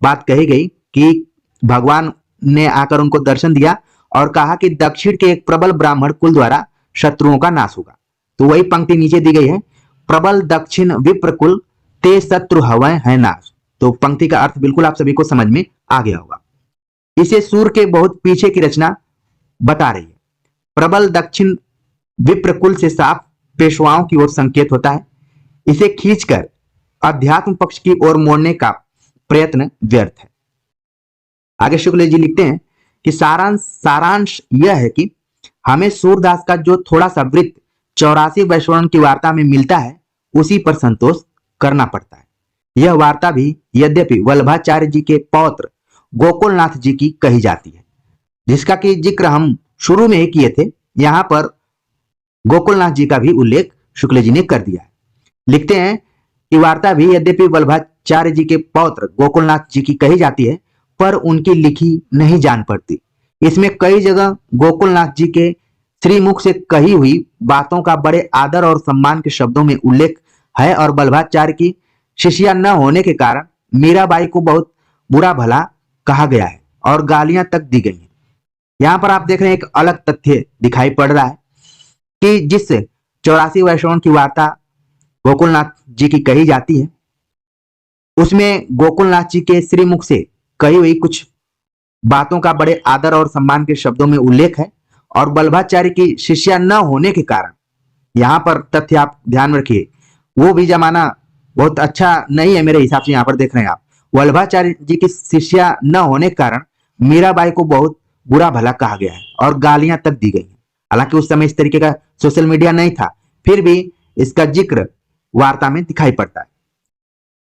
[SPEAKER 2] बात कही गई कि भगवान ने आकर उनको दर्शन दिया और कहा कि दक्षिण के एक प्रबल ब्राह्मण कुल द्वारा शत्रुओं का नाश होगा। तो वही पंक्ति नीचे दी गई है, प्रबल दक्षिण विप्रकुल ते शत्रु हव है नाश। तो पंक्ति का अर्थ बिल्कुल आप सभी को समझ में आ गया होगा। इसे सूर के बहुत पीछे की रचना बता रही है। प्रबल दक्षिण विप्रकुल से साफ पेशवाओं की ओर संकेत होता है। इसे खींचकर अध्यात्म पक्ष की ओर मोड़ने का प्रयत्न व्यर्थ है। आगे शुक्ल जी लिखते हैं कि सारांश यह है कि हमें सूरदास का जो थोड़ा सा वृत्त 84 वैश्वर्ण की वार्ता में मिलता है उसी पर संतोष करना पड़ता है। यह वार्ता भी यद्यपि वल्लभाचार्य जी के पौत्र गोकुलनाथ जी की कही जाती है, जिसका कि जिक्र हम शुरू में ही किए थे। यहां पर गोकुलनाथ जी का भी उल्लेख शुक्ल जी ने कर दिया है। लिखते हैं कि वार्ता भी यद्यपि वल्लभाचार्य जी के पौत्र गोकुलनाथ जी की कही जाती है पर उनकी लिखी नहीं जान पड़ती। इसमें कई जगह गोकुलनाथ जी के श्रीमुख से कही हुई बातों का बड़े आदर और सम्मान के शब्दों में उल्लेख है और वल्लभाचार्य की शिष्या न होने के कारण मीराबाई को बहुत बुरा भला कहा गया है और गालियां तक दी गई हैं। यहां पर आप देख रहे हैं एक अलग तथ्य दिखाई पड़ रहा है कि जिस 84 वैश्वर्ण की वार्ता गोकुलनाथ जी की कही जाती है उसमें गोकुलनाथ जी के श्रीमुख से कही हुई कुछ बातों का बड़े आदर और सम्मान के शब्दों में उल्लेख है और वल्लभाचार्य की शिष्या न होने के कारण, यहाँ पर तथ्य आप ध्यान में रखिए, वो भी जमाना बहुत अच्छा नहीं है मेरे हिसाब से। यहाँ पर देख रहे हैं आप, वल्लभाचार्य जी की शिष्या न होने के कारण मीराबाई को बहुत बुरा भला कहा गया है और गालियां तक दी गई हैं। हालांकि उस समय इस तरीके का सोशल मीडिया नहीं था, फिर भी इसका जिक्र वार्ता में दिखाई पड़ता है।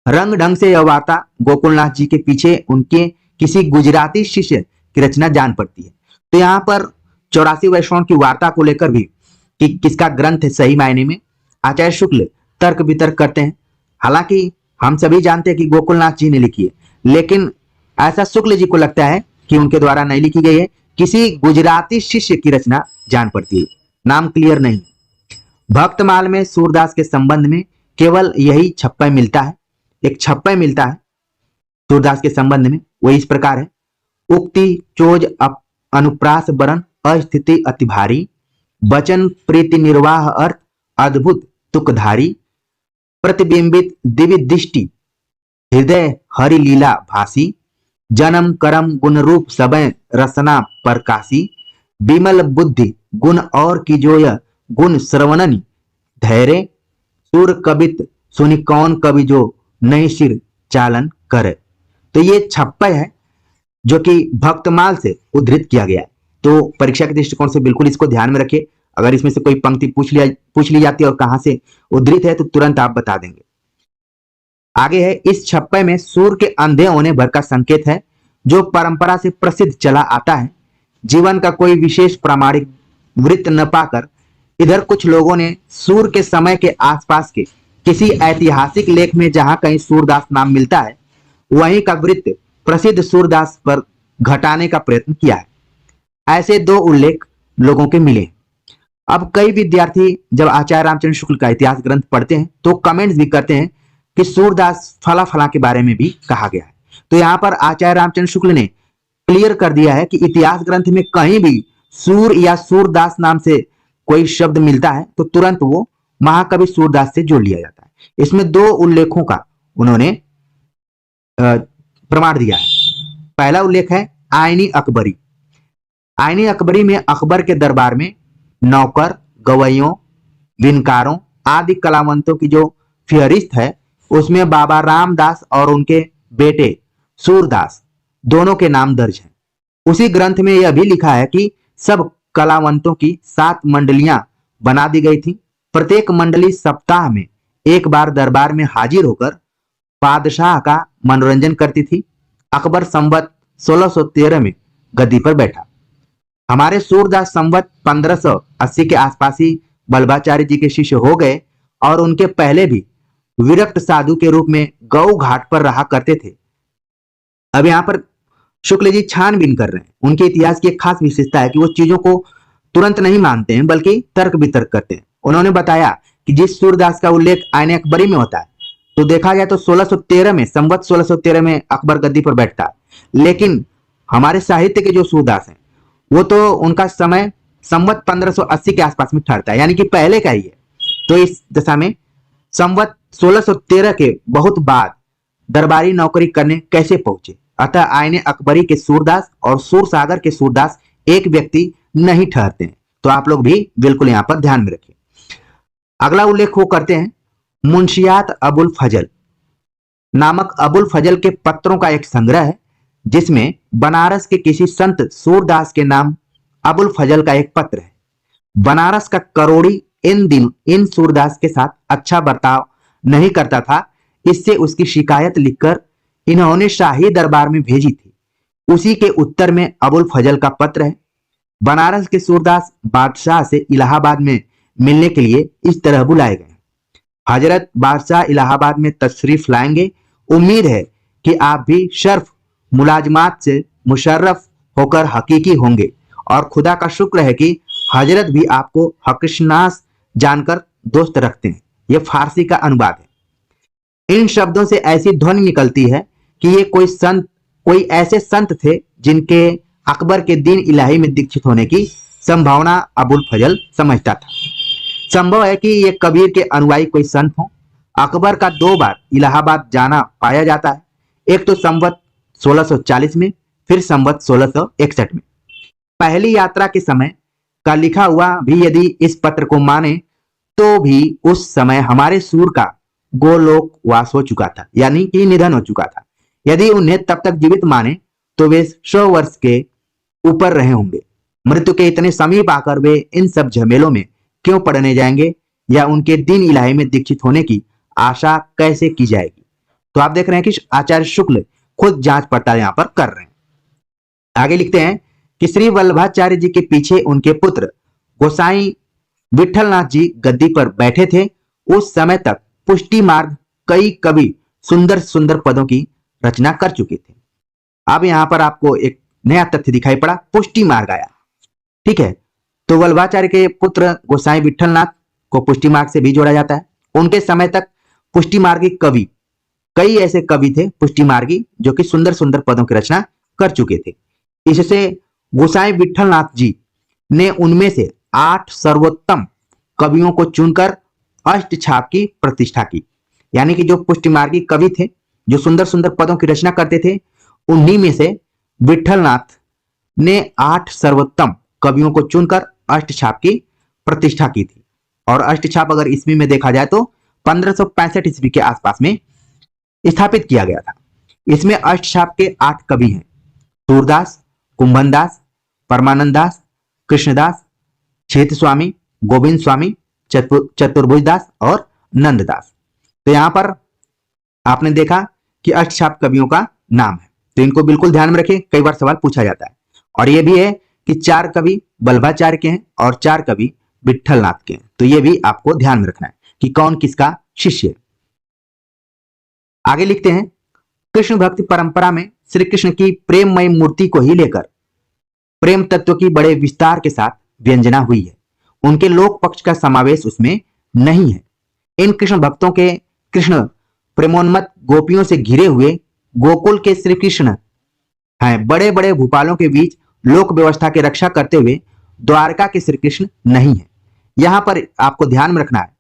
[SPEAKER 2] रंग ढंग से यह वार्ता गोकुलनाथ जी के पीछे उनके किसी गुजराती शिष्य की रचना जान पड़ती है। तो यहाँ पर 84 वैष्णव की वार्ता को लेकर भी कि किसका ग्रंथ है सही मायने में, आचार्य शुक्ल तर्क वितर्क करते हैं। हालांकि हम सभी जानते हैं कि गोकुलनाथ जी ने लिखी है, लेकिन ऐसा शुक्ल जी को लगता है कि उनके द्वारा नहीं लिखी गई है, किसी गुजराती शिष्य की रचना जान पड़ती है, नाम क्लियर नहीं। भक्तमाल में सूरदास के संबंध में केवल यही छप्पय मिलता है, एक छप्पय मिलता है सूरदास के संबंध में, वो इस प्रकार है। उक्ति चोज अनुप्रास बरन अस्थिति अति भारी, वचन प्रीति निर्वाह अर्थ अद्भुत तुकधारी, प्रतिबिंबित दिव्य दृष्टि हृदय हरि लीला भासी, जन्म करम गुण रूप सबय रसना प्रकाशी, विमल बुद्धि गुण और की जोय गुण श्रवणनि धैर्य, सुर कवित सुनि कौन कवि जो नई सिर चालन करे। तो ये छप्पय है जो कि भक्तमाल से उद्धृत किया गया है। तो परीक्षा के दृष्टिकोण से बिल्कुल इसको ध्यान में रखिए। अगर इसमें से कोई पंक्ति पूछ ली जाती है और कहां से उद्धृत है तो तुरंत आप बता देंगे। आगे है, इस छप्पय में सूर के अंधे होने भर का संकेत है जो परंपरा से प्रसिद्ध चला आता है। जीवन का कोई विशेष प्रामाणिक वृत्त न पाकर इधर कुछ लोगों ने सूर के समय के आसपास के किसी ऐतिहासिक लेख में जहां कहीं सूरदास नाम मिलता है वहीं का वृत्त प्रसिद्ध सूरदास पर घटाने का प्रयत्न किया है। ऐसे दो उल्लेख लोगों के मिले। अब कई विद्यार्थी जब आचार्य रामचंद्र शुक्ल का इतिहास ग्रंथ पढ़ते हैं तो कमेंट्स भी करते हैं कि सूरदास फला फला के बारे में भी कहा गया है। तो यहाँ पर आचार्य रामचंद्र शुक्ल ने क्लियर कर दिया है कि इतिहास ग्रंथ में कहीं भी सूर या सूरदास नाम से कोई शब्द मिलता है तो तुरंत वो महाकवि सूरदास से जोड़ लिया जाता है। इसमें दो उल्लेखों का उन्होंने प्रमाण दिया है। पहला उल्लेख है आईनी अकबरी। आईनी अकबरी में अकबर के दरबार में नौकर, गवैयों, विनकारों आदि कलावंतों की जो फहरिस्त है उसमें बाबा रामदास और उनके बेटे सूरदास दोनों के नाम दर्ज हैं। उसी ग्रंथ में यह भी लिखा है कि सब कलावंतों की 7 मंडलियां बना दी गई थी। प्रत्येक मंडली सप्ताह में एक बार दरबार में हाजिर होकर बादशाह का मनोरंजन करती थी। अकबर संवत 1613 में गद्दी पर बैठा। हमारे सूरदास संवत 1580 के आसपास ही वल्लभाचार्य जी के शिष्य हो गए और उनके पहले भी विरक्त साधु के रूप में गौ घाट पर रहा करते थे। अब यहाँ पर शुक्ल जी छानबीन कर रहे हैं। उनके इतिहास की एक खास विशेषता है कि वो चीजों को तुरंत नहीं मानते हैं बल्कि तर्क वितर्क करते हैं। उन्होंने बताया कि जिस सूरदास का उल्लेख आईने अकबरी में होता है तो देखा जाए तो 1613 में संवत 1613 में अकबर गद्दी पर बैठता है, लेकिन हमारे साहित्य के जो सूरदास हैं वो तो उनका समय संवत 1580 के आसपास में ठहरता है, यानी कि पहले का ही है। तो इस दशा में संवत 1613 के बहुत बाद दरबारी नौकरी करने कैसे पहुंचे? अतः आईने अकबरी के सूरदास और सूरसागर के सूरदास एक व्यक्ति नहीं ठहरते हैं। तो आप लोग भी बिल्कुल यहां पर ध्यान में रखिए। अगला उल्लेख वो करते हैं मुंशियात अबुल फजल नामक अबुल फजल के पत्रों का एक संग्रह है जिसमें बनारस के किसी संत सूरदास के नाम अबुल फजल का एक पत्र है। बनारस का करोड़ी इन सूरदास के साथ अच्छा बर्ताव नहीं करता था, इससे उसकी शिकायत लिखकर इन्होंने शाही दरबार में भेजी थी। उसी के उत्तर में अबुल फजल का पत्र है। बनारस के सूरदास बादशाह से इलाहाबाद में मिलने के लिए इस तरह बुलाए गए। हजरत बादशाह इलाहाबाद में तशरीफ लाएंगे। उम्मीद है कि आप भी शर्फ मुलाजमात से मुशर्रफ होकर हकीकी होंगे और खुदा का शुक्र है कि हजरत भी आपको हकशनास जानकर दोस्त रखते हैं। यह फारसी का अनुवाद है। इन शब्दों से ऐसी ध्वनि निकलती है कि ये कोई ऐसे संत थे जिनके अकबर के दीन इलाही में दीक्षित होने की संभावना अबुल फजल समझता था। संभव है कि ये कबीर के अनुयायी कोई संत हो। अकबर का 2 बार इलाहाबाद जाना पाया जाता है। एक तो संवत 1640 में, फिर संवत 1661 में। पहली यात्रा के समय का लिखा हुआ भी यदि इस पत्र को माने तो भी उस समय हमारे सूर का गोलोकवास हो चुका था, यानी कि निधन हो चुका था। यदि उन्हें तब तक जीवित माने तो वे 100 वर्ष के ऊपर रहे होंगे। मृत्यु के इतने समीप आकर वे इन सब झमेलों में क्यों पड़ने जाएंगे, या उनके दिन इलाही में दीक्षित होने की आशा कैसे की जाएगी। तो आप देख रहे हैं कि आचार्य शुक्ल खुद जांच पड़ताल यहां पर कर रहे हैं। आगे लिखते हैं कि श्री वल्लभाचार्य जी के पीछे उनके पुत्र गोसाई विठलनाथ जी गद्दी पर बैठे थे। उस समय तक पुष्टि मार्ग कई कवि सुंदर सुंदर पदों की रचना कर चुके थे। अब यहां पर आपको एक नया तथ्य दिखाई पड़ा, पुष्टि मार्ग आया। ठीक है, तो वल्लभाचार्य के पुत्र गोसाई विठलनाथ को पुष्टि मार्ग से भी जोड़ा जाता है। उनके समय तक पुष्टि मार्गी कवि, कई ऐसे कवि थे पुष्टि मार्गी जो कि सुंदर सुंदर पदों की रचना कर चुके थे। इससे गोसाई विठलनाथ जी ने उनमें से 8 सर्वोत्तम कवियों को चुनकर अष्टछाप की प्रतिष्ठा की। यानी कि जो पुष्टि मार्गी कवि थे जो सुंदर सुंदर पदों की रचना करते थे, उन्हीं में से विठलनाथ ने 8 सर्वोत्तम कवियों को चुनकर अष्टछाप की प्रतिष्ठा की थी। और अष्टछाप अगर ईस्वी में देखा जाए तो 1565 ईस्वी के आसपास में स्थापित किया गया था। इसमें अष्टछाप के 8 कवि हैं, सूरदास, कुंभनदास, परमानंद दास, कृष्णदास, क्षेत्र स्वामी, गोविंद स्वामी, चतुर्भुज दास और नंददास। तो यहां पर आपने देखा कि अष्टछाप कवियों का नाम है, तो इनको बिल्कुल ध्यान में रखें, कई बार सवाल पूछा जाता है। और यह भी है कि 4 कवि वल्लभाचार्य के हैं और 4 कवि विठलनाथ के हैं। तो यह भी आपको ध्यान में रखना है कि कौन किसका शिष्य है। आगे लिखते हैं, कृष्ण भक्ति परंपरा में श्री कृष्ण की प्रेममय मूर्ति को ही लेकर प्रेम तत्व की बड़े विस्तार के साथ व्यंजना हुई है। उनके लोक पक्ष का समावेश उसमें नहीं है। इन कृष्ण भक्तों के कृष्ण प्रेमोन्मत्त गोपियों से घिरे हुए गोकुल के श्री कृष्ण हैं। बड़े बड़े भूपालों के बीच लोक व्यवस्था की रक्षा करते हुए द्वारका के श्री कृष्ण नहीं है। यहां पर आपको ध्यान में रखना है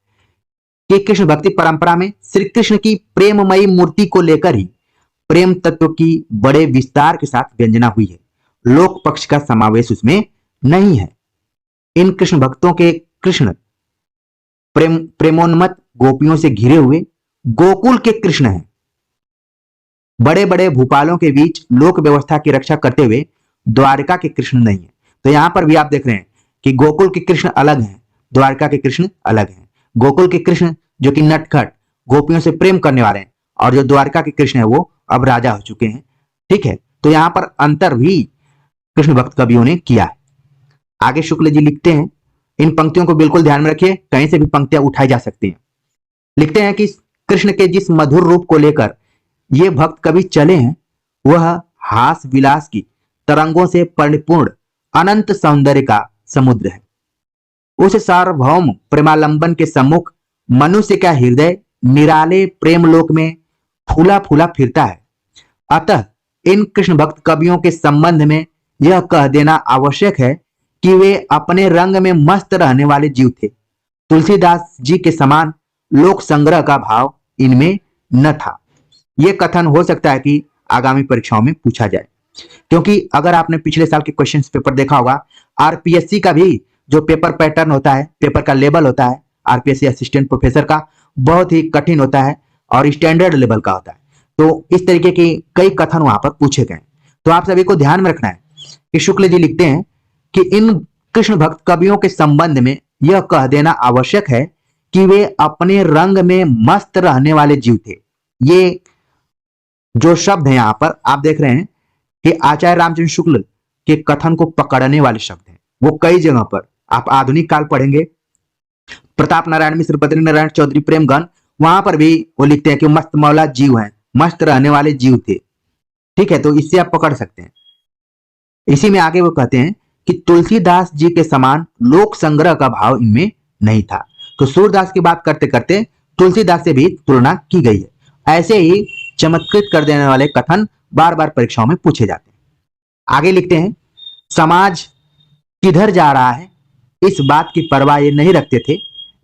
[SPEAKER 2] कि कृष्ण भक्ति परंपरा में श्री कृष्ण की प्रेममयी मूर्ति को लेकर ही प्रेम तत्व की बड़े विस्तार के साथ व्यंजना हुई है। लोक पक्ष का समावेश उसमें नहीं है। इन कृष्ण भक्तों के कृष्ण प्रेमोन्मत्त गोपियों से घिरे हुए गोकुल के कृष्ण हैं। बड़े बड़े भूपालों के बीच लोक व्यवस्था की रक्षा करते हुए द्वारका के कृष्ण नहीं है। तो यहां पर भी आप देख रहे हैं कि गोकुल के कृष्ण अलग हैं, द्वारका के कृष्ण अलग हैं। गोकुल के कृष्ण जो कि नटखट गोपियों से प्रेम करने वाले हैं, और जो द्वारका के कृष्ण है वो अब राजा हो चुके हैं। ठीक है, तो यहां पर अंतर भी कृष्ण भक्त कवियों ने किया है। आगे शुक्ल जी लिखते हैं, इन पंक्तियों को बिल्कुल ध्यान में रखिए, कहीं से भी पंक्तियां उठाई जा सकती हैं। लिखते हैं कि कृष्ण के जिस मधुर रूप को लेकर ये भक्त कवि चले हैं वह हास विलास की तरंगों से परिपूर्ण अनंत सौंदर्य का समुद्र है। उस सार्वभौम प्रेमालंबन के सम्मुख मनुष्य का हृदय निराले प्रेमलोक में फूला फूला फिरता है। अतः इन कृष्ण भक्त कवियों के संबंध में यह कह देना आवश्यक है कि वे अपने रंग में मस्त रहने वाले जीव थे। तुलसीदास जी के समान लोक संग्रह का भाव इनमें न था। यह कथन हो सकता है कि आगामी परीक्षाओं में पूछा जाए, क्योंकि अगर आपने पिछले साल के क्वेश्चन पेपर देखा होगा, आरपीएससी का भी जो पेपर पैटर्न होता है, पेपर का लेवल होता है, आरपीएससी असिस्टेंट प्रोफेसर का बहुत ही कठिन होता है और स्टैंडर्ड लेवल का होता है। तो इस तरीके के कई कथन वहां पर पूछे गए। तो आप सभी को ध्यान में रखना है कि शुक्ल जी लिखते हैं कि इन कृष्ण भक्त कवियों के संबंध में यह कह देना आवश्यक है कि वे अपने रंग में मस्त रहने वाले जीव थे। ये जो शब्द है यहां पर आप देख रहे हैं कि आचार्य रामचंद्र शुक्ल के कथन को पकड़ने वाले शब्द हैं। वो कई जगह पर आप आधुनिक काल पढ़ेंगे, प्रताप नारायण मिश्र, बद्री नारायण चौधरी, प्रेमगन, वहां पर भी वो लिखते हैं कि मस्त मौला जीव हैं, मस्त रहने वाले जीव थे। ठीक है, तो इससे आप पकड़ सकते हैं। इसी में आगे वो कहते हैं कि तुलसीदास जी के समान लोक संग्रह का भाव इनमें नहीं था। तो सूरदास की बात करते करते तुलसीदास से भी तुलना की गई है। ऐसे ही चमत्कृत कर देने वाले कथन बार बार परीक्षाओं में पूछे जाते हैं। आगे लिखते हैं, समाज किधर जा रहा है इस बात की परवाह ये नहीं रखते थे,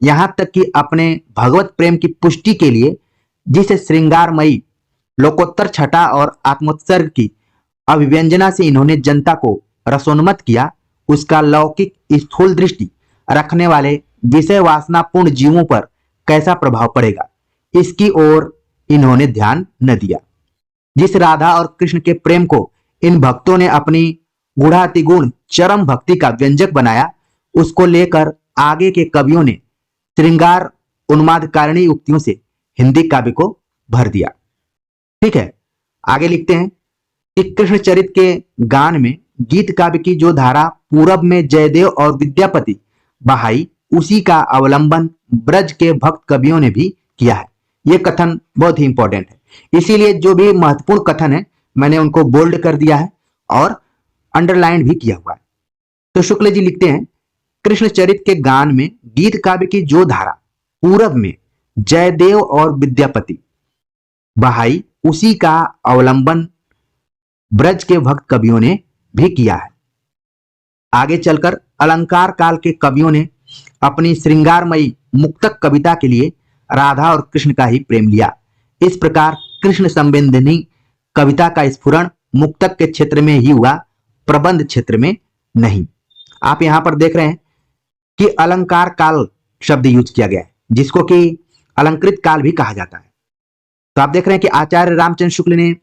[SPEAKER 2] यहां तक कि अपने भगवत प्रेम की पुष्टि के लिए जिस श्रृंगारमयी लोकोत्तर छटा और आत्मोत्सर्ग की अभिव्यंजना से इन्होंने जनता को रसोन्मत्त किया, उसका लौकिक स्थूल दृष्टि रखने वाले विषय वासनापूर्ण जीवों पर कैसा प्रभाव पड़ेगा, इसकी ओर इन्होंने ध्यान न दिया। जिस राधा और कृष्ण के प्रेम को इन भक्तों ने अपनी गुणातिगुण चरम भक्ति का व्यंजक बनाया, उसको लेकर आगे के कवियों ने श्रृंगार उन्मादकारिणी युक्तियों से हिंदी काव्य को भर दिया। ठीक है, आगे लिखते हैं कि कृष्णचरित के गान में गीत काव्य की जो धारा पूरब में जयदेव और विद्यापति बहाई, उसी का अवलंबन ब्रज के भक्त कवियों ने भी किया है। यह कथन बहुत ही इंपॉर्टेंट है, इसीलिए जो भी महत्वपूर्ण कथन है मैंने उनको बोल्ड कर दिया है और अंडरलाइन भी किया हुआ है। तो शुक्ल जी लिखते हैं, कृष्णचरित के गान में गीत काव्य की जो धारा पूरब में जयदेव और विद्यापति बहाई, उसी का अवलंबन ब्रज के भक्त कवियों ने भी किया है। आगे चलकर अलंकार काल के कवियों ने अपनी श्रृंगारमयी मुक्तक कविता के लिए राधा और कृष्ण का ही प्रेम लिया। इस प्रकार कृष्ण संबंधिनी कविता का स्फुरण मुक्तक के क्षेत्र में ही हुआ, प्रबंध क्षेत्र में नहीं। आप यहां पर देख रहे हैं कि अलंकार काल शब्द यूज किया गया है, जिसको कि अलंकृत काल भी कहा जाता है। तो आप देख रहे हैं कि आचार्य रामचंद्र शुक्ल ने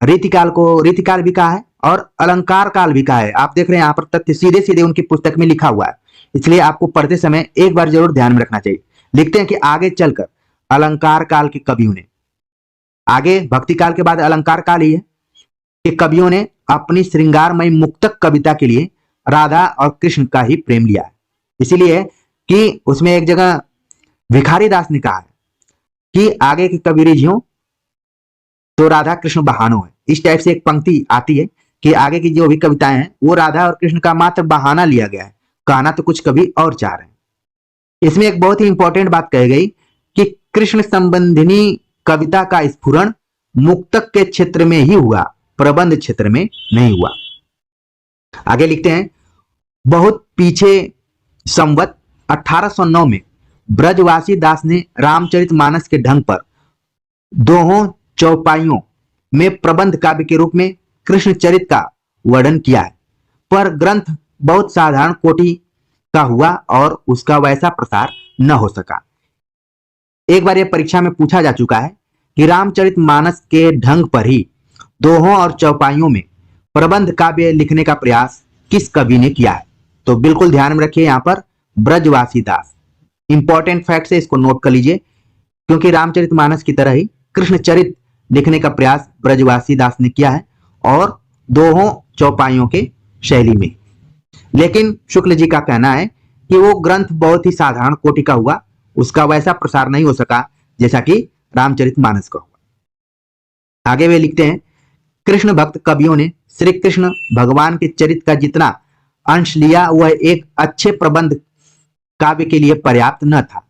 [SPEAKER 2] रीतिकाल को रीतिकाल भी कहा है और अलंकार काल भी कहा है। आप देख रहे हैं यहाँ पर तथ्य सीधे सीधे उनकी पुस्तक में लिखा हुआ है, इसलिए आपको पढ़ते समय एक बार जरूर ध्यान में रखना चाहिए। लिखते हैं कि आगे चलकर अलंकार काल के कवियों ने, आगे भक्ति काल के बाद अलंकार काल ही है, कि कवियों ने अपनी श्रृंगारमयी मुक्तक कविता के लिए राधा और कृष्ण का ही प्रेम लिया है। इसीलिए कि उसमें एक जगह भिखारी दास ने कहा है कि आगे के कबीरी हो तो राधा कृष्ण बहानो है। इस टाइप से एक पंक्ति आती है कि आगे की जो भी कविताएं हैं वो राधा और कृष्ण का मात्र बहाना लिया गया है, कहना तो कुछ कवि और चाह रहे हैं। इसमें एक बहुत ही इंपॉर्टेंट बात कही गई कि कृष्ण संबंधिनी कविता का स्फुरण मुक्तक के क्षेत्र में ही हुआ, प्रबंध क्षेत्र में नहीं हुआ। आगे लिखते हैं, बहुत पीछे संवत 1809 में ब्रजवासी दास ने रामचरितमानस के ढंग पर दोहों चौपाइयों में प्रबंध काव्य के रूप में कृष्णचरित का वर्णन किया है, पर ग्रंथ बहुत साधारण कोटि का हुआ और उसका वैसा प्रसार न हो सका। एक बार यह परीक्षा में पूछा जा चुका है कि रामचरितमानस के ढंग पर ही दोहों और चौपाइयों में प्रबंध काव्य लिखने का प्रयास किस कवि ने किया है। तो बिल्कुल ध्यान में रखिए, यहाँ पर ब्रजवासी दास इंपॉर्टेंट फैक्ट है, इसको नोट कर लीजिए, क्योंकि रामचरितमानस की तरह ही कृष्णचरित लिखने का प्रयास ब्रजवासी दास ने किया है और दोहों चौपाइयों के शैली में। लेकिन शुक्ल जी का कहना है कि वो ग्रंथ बहुत ही साधारण कोटि का हुआ, उसका वैसा प्रसार नहीं हो सका जैसा कि रामचरितमानस का हुआ। आगे वे लिखते हैं, कृष्ण भक्त कवियों ने श्री कृष्ण भगवान के चरित्र का जितना अंश लिया वह एक अच्छे प्रबंध काव्य के लिए पर्याप्त न था।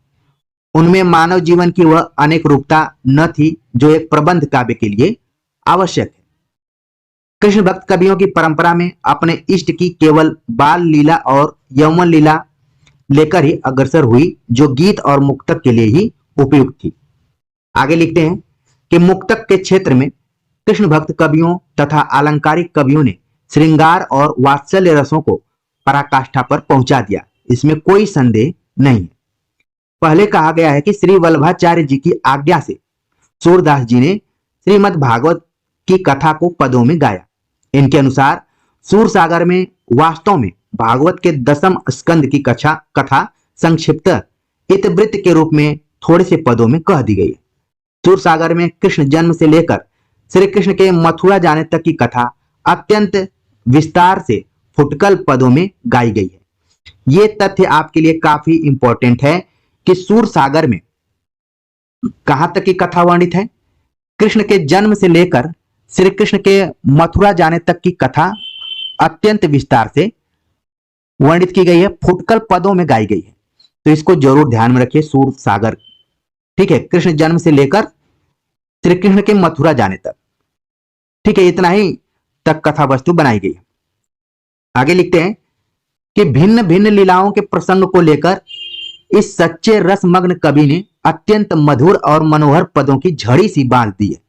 [SPEAKER 2] उनमें मानव जीवन की वह अनेक रूपता न थी जो एक प्रबंध काव्य के लिए आवश्यक है। कृष्ण भक्त कवियों की परंपरा में अपने इष्ट की केवल बाल लीला और यौवन लीला लेकर ही अग्रसर हुई, जो गीत और मुक्तक के लिए ही उपयुक्त थी। आगे लिखते हैं कि मुक्तक के क्षेत्र में कृष्ण भक्त कवियों तथा अलंकारिक कवियों ने श्रृंगार और वात्सल्य रसों को पराकाष्ठा पर पहुंचा दिया, इसमें कोई संदेह नहीं है। पहले कहा गया है कि श्री वल्लभाचार्य जी की आज्ञा से सूरदास जी ने श्रीमद् भागवत की कथा को पदों में गाया। इनके अनुसार सूरसागर में वास्तव में भागवत के 10वें स्कंद की कथा संक्षिप्त इतिवृत्त के रूप में थोड़े से पदों में कह दी गई है। सूरसागर में कृष्ण जन्म से लेकर श्री कृष्ण के मथुरा जाने तक की कथा अत्यंत विस्तार से फुटकल पदों में गाई गई है। ये तथ्य आपके लिए काफी इंपॉर्टेंट है कि सूरसागर में कहां तक की कथा वर्णित है, कृष्ण के जन्म से लेकर श्री कृष्ण के मथुरा जाने तक की कथा अत्यंत विस्तार से वर्णित की गई है, फुटकल पदों में गाई गई है। तो इसको जरूर ध्यान में रखिए, सूरसागर, ठीक है, कृष्ण जन्म से लेकर श्री कृष्ण के मथुरा जाने तक, ठीक है, इतना ही तक कथा वस्तु बनाई गई है। आगे लिखते हैं कि भिन्न भिन्न लीलाओं के प्रसंग को लेकर इस सच्चे रसमग्न कवि ने अत्यंत मधुर और मनोहर पदों की झड़ी सी बांध दी है।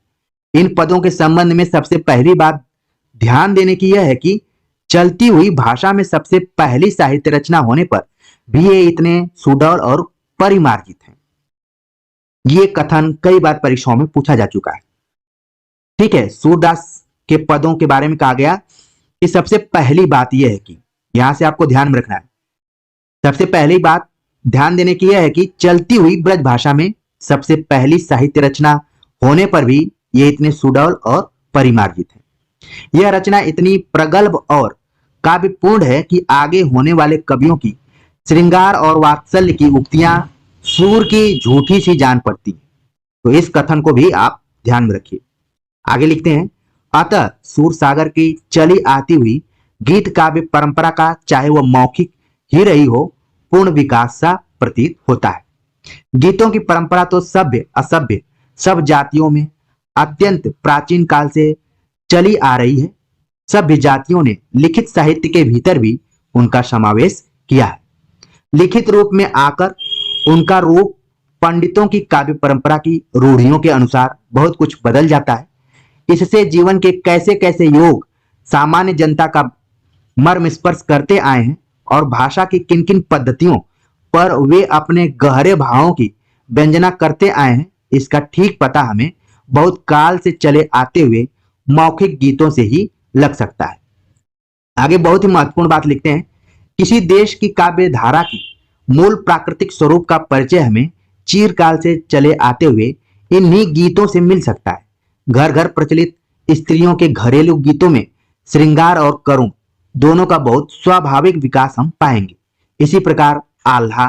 [SPEAKER 2] इन पदों के संबंध में सबसे पहली बात ध्यान देने की यह है कि चलती हुई भाषा में सबसे पहली साहित्य रचना होने पर भी ये इतने सुडौल और परिमार्जित हैं। ये कथन कई बार परीक्षाओं में पूछा जा चुका है। ठीक है, सूरदास के पदों के बारे में कहा गया कि सबसे पहली बात यह है कि यहां से आपको ध्यान में रखना है, सबसे पहली बात ध्यान देने की यह है कि चलती हुई ब्रज भाषा में सबसे पहली साहित्य रचना होने पर भी ये इतने सुडौल और परिमार्जित है। यह रचना इतनी प्रगल्भ और काव्यपूर्ण है कि आगे होने वाले कवियों की श्रृंगार और वात्सल्य की उक्तियां सूर की झूठी सी जान पड़ती है। तो इस कथन को भी आप ध्यान में रखिए। आगे लिखते हैं, अतः सूर सागर की चली आती हुई गीत काव्य परंपरा का चाहे वह मौखिक ही रही हो पूर्ण विकास सा प्रतीत होता है। गीतों की परंपरा तो सभ्य असभ्य सब जातियों में अत्यंत प्राचीन काल से चली आ रही है। सभ्य जातियों ने लिखित साहित्य के भीतर भी उनका समावेश किया है। लिखित रूप में आकर उनका रूप पंडितों की काव्य परंपरा की रूढ़ियों के अनुसार बहुत कुछ बदल जाता है। इससे जीवन के कैसे कैसे योग सामान्य जनता का मर्म स्पर्श करते आए हैं और भाषा की किन किन पद्धतियों पर वे अपने गहरे भावों की व्यंजना करते आए हैं, इसका ठीक पता हमें बहुत काल से चले आते हुए मौखिक गीतों से ही लग सकता है। आगे बहुत ही महत्वपूर्ण बात लिखते हैं, किसी देश की काव्य धारा की मूल प्राकृतिक स्वरूप का परिचय हमें चिरकाल से चले आते हुए इन्हीं गीतों से मिल सकता है। घर घर प्रचलित स्त्रियों के घरेलू गीतों में श्रृंगार और करुण दोनों का बहुत स्वाभाविक विकास हम पाएंगे। इसी प्रकार आल्हा,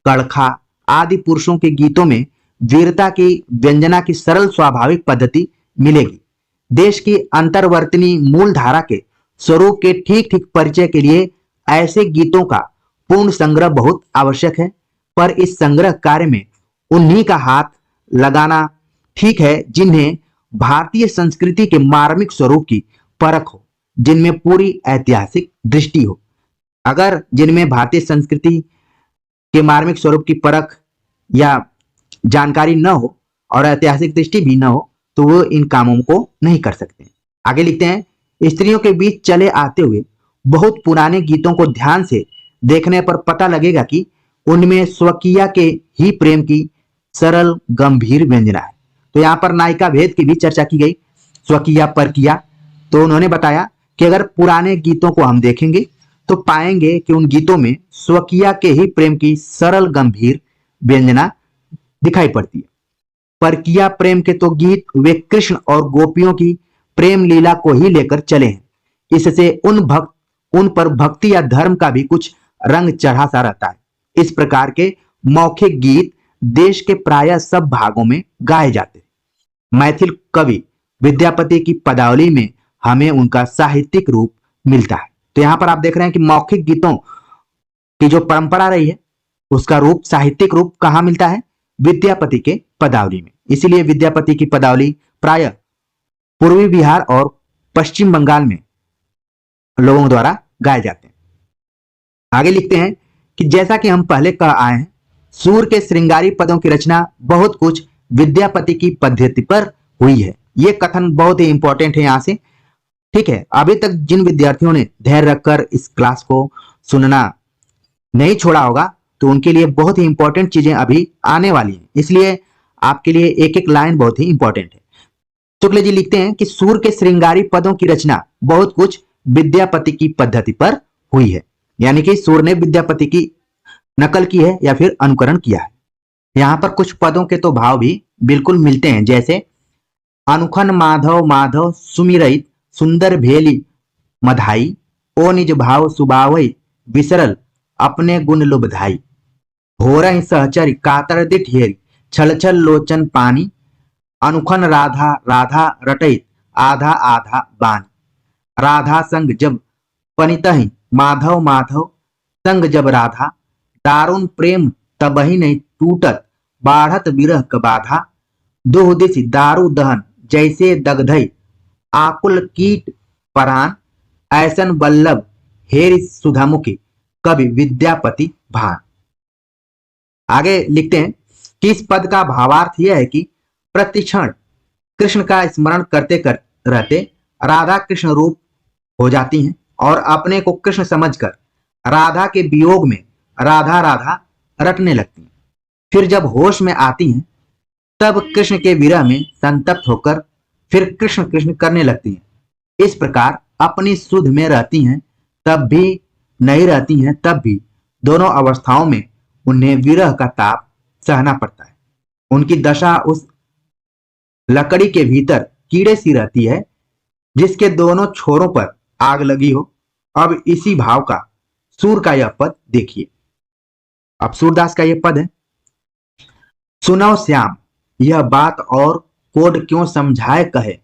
[SPEAKER 2] कड़खा आदि पुरुषों के गीतों में वीरता की व्यंजना की सरल स्वाभाविक पद्धति मिलेगी। देश की अंतर्वर्तनी मूल धारा के स्वरूप के ठीक ठीक परिचय के लिए ऐसे गीतों का पूर्ण संग्रह बहुत आवश्यक है, पर इस संग्रह कार्य में उन्हीं का हाथ लगाना ठीक है जिन्हें भारतीय संस्कृति के मार्मिक स्वरूप की परख हो, जिनमें पूरी ऐतिहासिक दृष्टि हो। अगर जिनमें भारतीय संस्कृति के मार्मिक स्वरूप की परख या जानकारी न हो और ऐतिहासिक दृष्टि भी न हो तो वो इन कामों को नहीं कर सकते। आगे लिखते हैं, स्त्रियों के बीच चले आते हुए बहुत पुराने गीतों को ध्यान से देखने पर पता लगेगा कि उनमें स्वकीय के ही प्रेम की सरल गंभीर व्यंजना है। तो यहाँ पर नायिका भेद की भी चर्चा की गई, स्वकीय परकीय। तो उन्होंने बताया कि अगर पुराने गीतों को हम देखेंगे तो पाएंगे कि उन गीतों में स्वकीय के ही प्रेम की सरल गंभीर व्यंजना दिखाई पड़ती है। परकीय प्रेम के तो गीत वे कृष्ण और गोपियों की प्रेम लीला को ही लेकर चले हैं। इससे उन पर भक्ति या धर्म का भी कुछ रंग चढ़ा सा रहता है। इस प्रकार के मौखिक गीत देश के प्रायः सब भागों में गाए जाते हैं। मैथिल कवि विद्यापति की पदावली में हमें उनका साहित्यिक रूप मिलता है। तो यहाँ पर आप देख रहे हैं कि मौखिक गीतों की जो परंपरा रही है उसका रूप साहित्यिक रूप कहाँ मिलता है? विद्यापति के पदावली में। इसीलिए विद्यापति की पदावली प्रायः पूर्वी बिहार और पश्चिम बंगाल में लोगों द्वारा गाए जाते हैं। आगे लिखते हैं कि जैसा कि हम पहले कह आए हैं, सूर के श्रृंगारी पदों की रचना बहुत कुछ विद्यापति की पद्धति पर हुई है। यह कथन बहुत ही इंपॉर्टेंट है यहाँ से। ठीक है, अभी तक जिन विद्यार्थियों ने धैर्य रखकर इस क्लास को सुनना नहीं छोड़ा होगा तो उनके लिए बहुत ही इंपॉर्टेंट चीजें अभी आने वाली हैं, इसलिए आपके लिए एक एक लाइन बहुत ही इंपॉर्टेंट है। शुक्ल जी लिखते हैं कि सूर के श्रृंगारी पदों की रचना बहुत कुछ विद्यापति की पद्धति पर हुई है, यानी कि सूर ने विद्यापति की नकल की है या फिर अनुकरण किया है। यहाँ पर कुछ पदों के तो भाव भी बिल्कुल मिलते हैं, जैसे अनुखन माधव माधव सुमिरहित सुंदर भेली मधाई, ओ निज भाव सुबावई विसरल अपने गुण लुबधाई, होरहि सहचरी कातर दिठ हेरी छल छल लोचन पानी, अनुखन राधा राधा रटैत आधा आधा बानी, राधा संग जब पनितहि माधव माधव संग जब राधा, दारुण प्रेम तबहि नहीं टूटत बाढ़त विरह क बाधा, दुह दिसि दारू दहन जैसे दगधई आकुल कीट परान, ऐसन वल्लभ हेरि सुधामुखी कवि विद्यापति भान। आगे लिखते हैं कि इस पद का भावार्थ यह है कि प्रतिक्षण कृष्ण का स्मरण करते रहते राधा कृष्ण रूप हो जाती हैं और अपने को कृष्ण समझकर राधा के वियोग में राधा राधा रटने लगती हैं। फिर जब होश में आती हैं तब कृष्ण के विरह में संतप्त होकर फिर कृष्ण कृष्ण करने लगती हैं। इस प्रकार अपनी सुध में रहती हैं तब भी, नहीं रहती हैं तब भी, दोनों अवस्थाओं में उन्हें विरह का ताप सहना पड़ता है। उनकी दशा उस लकड़ी के भीतर कीड़े सी रहती है जिसके दोनों छोरों पर आग लगी हो। अब इसी भाव का सूर का यह पद देखिए। अब सूरदास का यह पद है, सुनो श्याम यह बात और कोड क्यों समझाए कहे,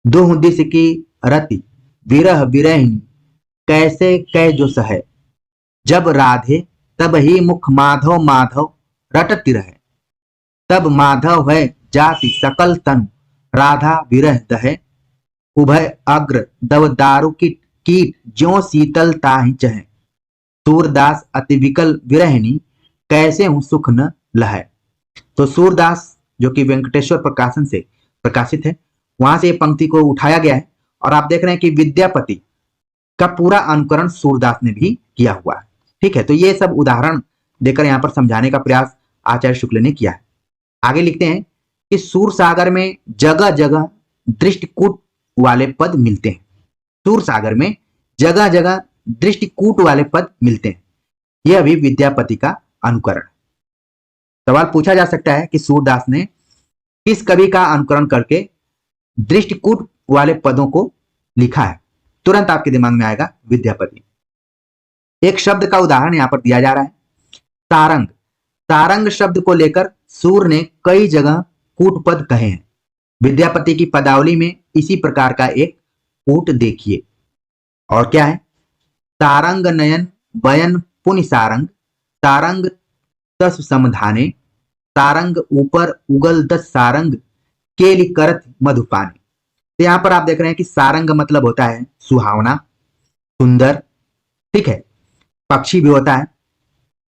[SPEAKER 2] दुह दिस की रति विरह विरहिनी कैसे कै जो सहे, जब राधे तब ही मुख माधव माधव रटती रहे, तब माधव है जाति सकल तनु राधा विरह दहे, उभय अग्र दव दारु कीट ज्यों शीतल ताहि चहे, सूरदास अति विकल विरहिनी कैसे हूं सुख न लहे। तो सूरदास जो कि वेंकटेश्वर प्रकाशन से प्रकाशित है, वहां से ये पंक्ति को उठाया गया है और आप देख रहे हैं कि विद्यापति का पूरा अनुकरण सूरदास ने भी किया हुआ है। ठीक है, तो ये सब उदाहरण देकर यहाँ पर समझाने का प्रयास आचार्य शुक्ल ने किया है। आगे लिखते हैं कि सूर सागर में जगह जगह दृष्टिकूट वाले पद मिलते हैं। सूर सागर में जगह जगह दृष्टिकूट वाले पद मिलते हैं। यह भी विद्यापति का अनुकरण। सवाल पूछा जा सकता है कि सूरदास ने किस कवि का अनुकरण करके दृष्टिकूट वाले पदों को लिखा है। तुरंत आपके दिमाग में आएगा विद्यापति। एक शब्द का उदाहरण यहां पर दिया जा रहा है, तारंग। तारंग शब्द को लेकर सूर ने कई जगह कूट पद कहे हैं। विद्यापति की पदावली में इसी प्रकार का एक कूट देखिए। और क्या है, तारंग नयन बयन पुनि सारंग, तारंग तस समधाने, तारंग ऊपर उगल दस सारंग केली करत मधुपाने। तो यहां पर आप देख रहे हैं कि सारंग मतलब होता है सुहावना, सुंदर, ठीक है, पक्षी भी होता है।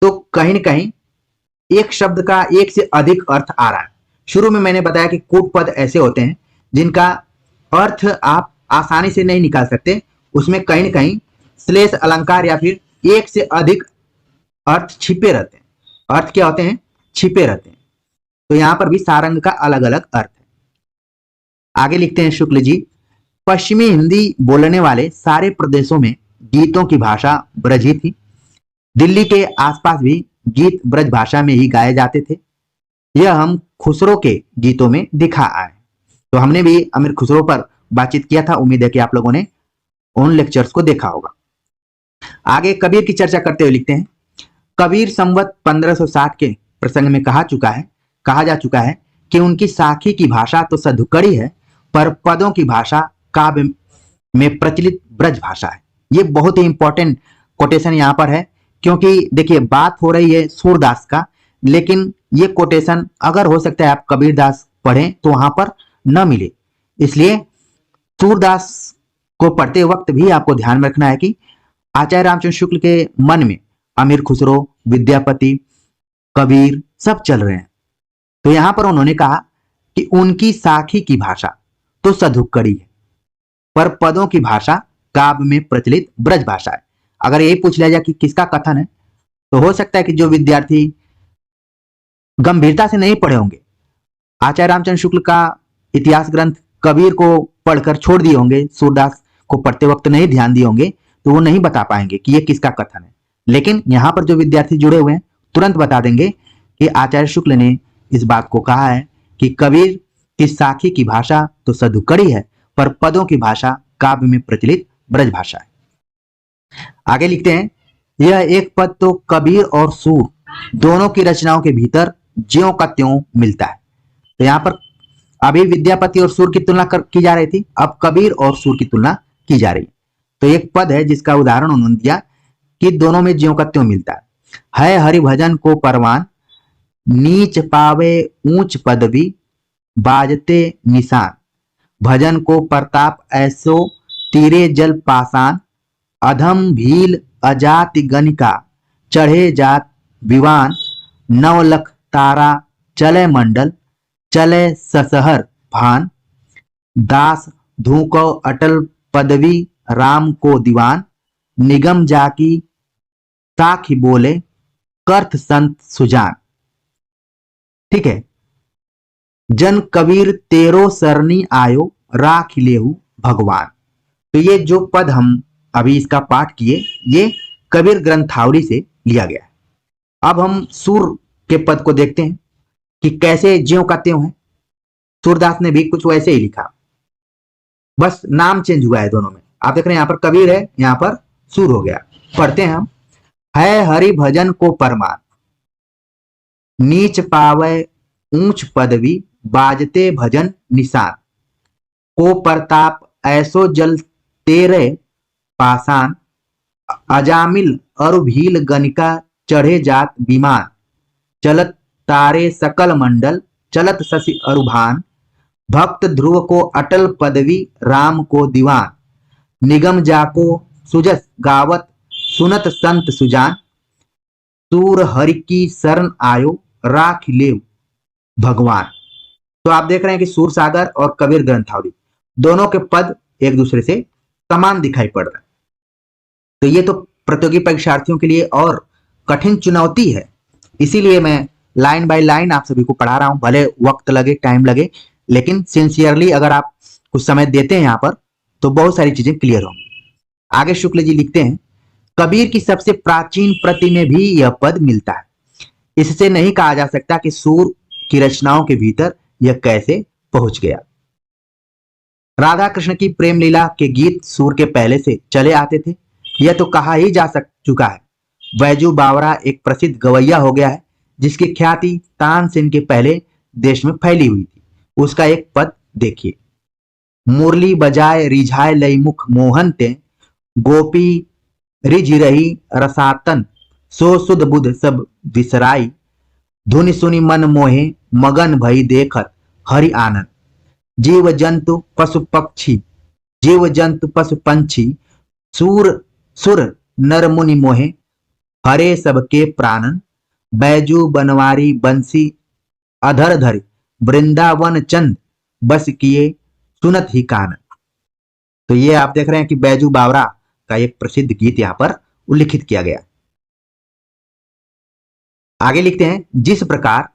[SPEAKER 2] तो कहीं न कहीं एक शब्द का एक से अधिक अर्थ आ रहा है। शुरू में मैंने बताया कि कूट पद ऐसे होते हैं जिनका अर्थ आप आसानी से नहीं निकाल सकते, उसमें कहीं न कहीं श्लेष अलंकार या फिर एक से अधिक अर्थ छिपे रहते हैं। अर्थ क्या होते हैं, छिपे रहते हैं। तो यहां पर भी सारंग का अलग अलग अर्थ है। आगे लिखते हैं शुक्ल जी, पश्चिमी हिंदी बोलने वाले सारे प्रदेशों में गीतों की भाषा ब्रज ही थी। दिल्ली के आसपास भी गीत ब्रज भाषा में ही गाए जाते थे। यह हम खुसरो के गीतों में दिखा आए। तो हमने भी अमीर खुसरो पर बातचीत किया था। उम्मीद है कि आप लोगों ने उन लेक्चर्स को देखा होगा। आगे कबीर की चर्चा करते हुए लिखते हैं, कबीर संवत 1560 के प्रसंग में कहा जा चुका है कि उनकी साखी की भाषा तो सधुकड़ी है, पर पदों की भाषा काव्य में प्रचलित ब्रज भाषा है। ये बहुत ही इंपॉर्टेंट कोटेशन यहाँ पर है, क्योंकि देखिए बात हो रही है सूरदास का, लेकिन ये कोटेशन अगर हो सकता है आप कबीरदास पढ़ें तो वहां पर न मिले। इसलिए सूरदास को पढ़ते वक्त भी आपको ध्यान में रखना है कि आचार्य रामचंद्र शुक्ल के मन में अमीर खुसरो, विद्यापति, कबीर सब चल रहे हैं। तो यहां पर उन्होंने कहा कि उनकी साखी की भाषा तो सधुकड़ी है, पर पदों की भाषा काव्य में प्रचलित ब्रज भाषा है। अगर यही पूछ लिया जाए कि किसका कथन है, तो हो सकता है कि जो विद्यार्थी गंभीरता से नहीं पढ़े होंगे, आचार्य रामचंद्र शुक्ल का इतिहास ग्रंथ कबीर को पढ़कर छोड़ दिए होंगे, सूरदास को पढ़ते वक्त नहीं ध्यान दिए होंगे, तो वो नहीं बता पाएंगे कि ये किसका कथन है। लेकिन यहाँ पर जो विद्यार्थी जुड़े हुए हैं तुरंत बता देंगे कि आचार्य शुक्ल ने इस बात को कहा है कि कबीर की साखी की भाषा तो सधुकड़ी है, पर पदों की भाषा काव्य में प्रचलित ब्रज भाषा है। आगे लिखते हैं, यह एक पद तो कबीर और सूर दोनों की रचनाओं के भीतर ज्यों का त्यों मिलता है। तो यहाँ पर अभी विद्यापति और सूर की तुलना की जा रही थी, अब कबीर और सूर की तुलना की जा रही है। तो एक पद है जिसका उदाहरण उन्होंने दिया कि दोनों में ज्यों का त्यों मिलता है हरि भजन को परवान, नीच पावे ऊंच पदवी, बाजते निशान, भजन को प्रताप ऐसो तीरे जल पासान, अधम भील अजाति गणिका, चढ़े जात विवान, नवलख तारा चले मंडल, चले ससहर भान, दास धूको अटल पदवी राम को दीवान, निगम जाकी साखी बोले कर्थ संत सुजान। ठीक है। जन कबीर तेरो सरनी आयो, राख लेहु भगवान। तो ये जो पद हम अभी इसका पाठ किए, ये कबीर ग्रंथावली से लिया गया है। अब हम सूर के पद को देखते हैं कि कैसे ज्यों का त्यों है। सूरदास ने भी कुछ वैसे ही लिखा, बस नाम चेंज हुआ है दोनों में। आप देख रहे हैं यहाँ पर कबीर है, यहाँ पर सूर हो गया। पढ़ते हैं हम। है हरि भजन को परमान, नीच पावे ऊंच पदवी, बाजते भजन निशान। को प्रताप ऐसो जल तेरे पासान, अजामिल अरु भील गनिका चढ़े जात विमान। चलत तारे सकल मंडल, चलत शशि अरुभान। भक्त ध्रुव को अटल पदवी, राम को दीवान। निगम जाको सुजस गावत, सुनत संत सुजान। सूर हरि की शरण आयो, राख लेव भगवान। तो आप देख रहे हैं कि सूर सागर और कबीर ग्रंथावली दोनों के पद एक दूसरे से समान दिखाई पड़ रहे हैं। तो ये तो प्रतियोगी परीक्षार्थियों के लिए और कठिन चुनौती है, इसीलिए मैं लाइन बाय लाइन आप सभी को पढ़ा रहा हूं। भले वक्त लगे, टाइम लगे, लेकिन सिंसियरली अगर आप कुछ समय देते हैं यहाँ पर तो बहुत सारी चीजें क्लियर होंगी। आगे शुक्ल जी लिखते हैं, कबीर की सबसे प्राचीन प्रति में भी यह पद मिलता है। इससे नहीं कहा जा सकता कि सूर की रचनाओं के भीतर यह कैसे पहुंच गया। राधा कृष्ण की प्रेम लीला के गीत सूर के पहले से चले आते थे, यह तो कहा ही जा चुका है। बैजू बावरा एक प्रसिद्ध गवैया हो गया है, जिसकी ख्याति तानसेन के पहले देश में फैली हुई थी। उसका एक पद देखिए। मुरली बजाए रिझाए लई मुख मोहन ते, गोपी रिझ रही रसातन। सो सुध बुध सब विसराई, धुनि सुनि मन मोहे मगन भई देखत हरि आनंद। जीव जंतु पशु पक्षी, जीव जंतु पशु पंछी, सूर सुर नर मुनि मोहे हरे सबके प्राणन। बैजू बनवारी बंसी अधर धरि, वृंदावन चंद बस किए सुनत ही कानन। तो ये आप देख रहे हैं कि बैजू बावरा का एक प्रसिद्ध गीत यहां पर उल्लिखित किया गया। आगे लिखते हैं, जिस प्रकार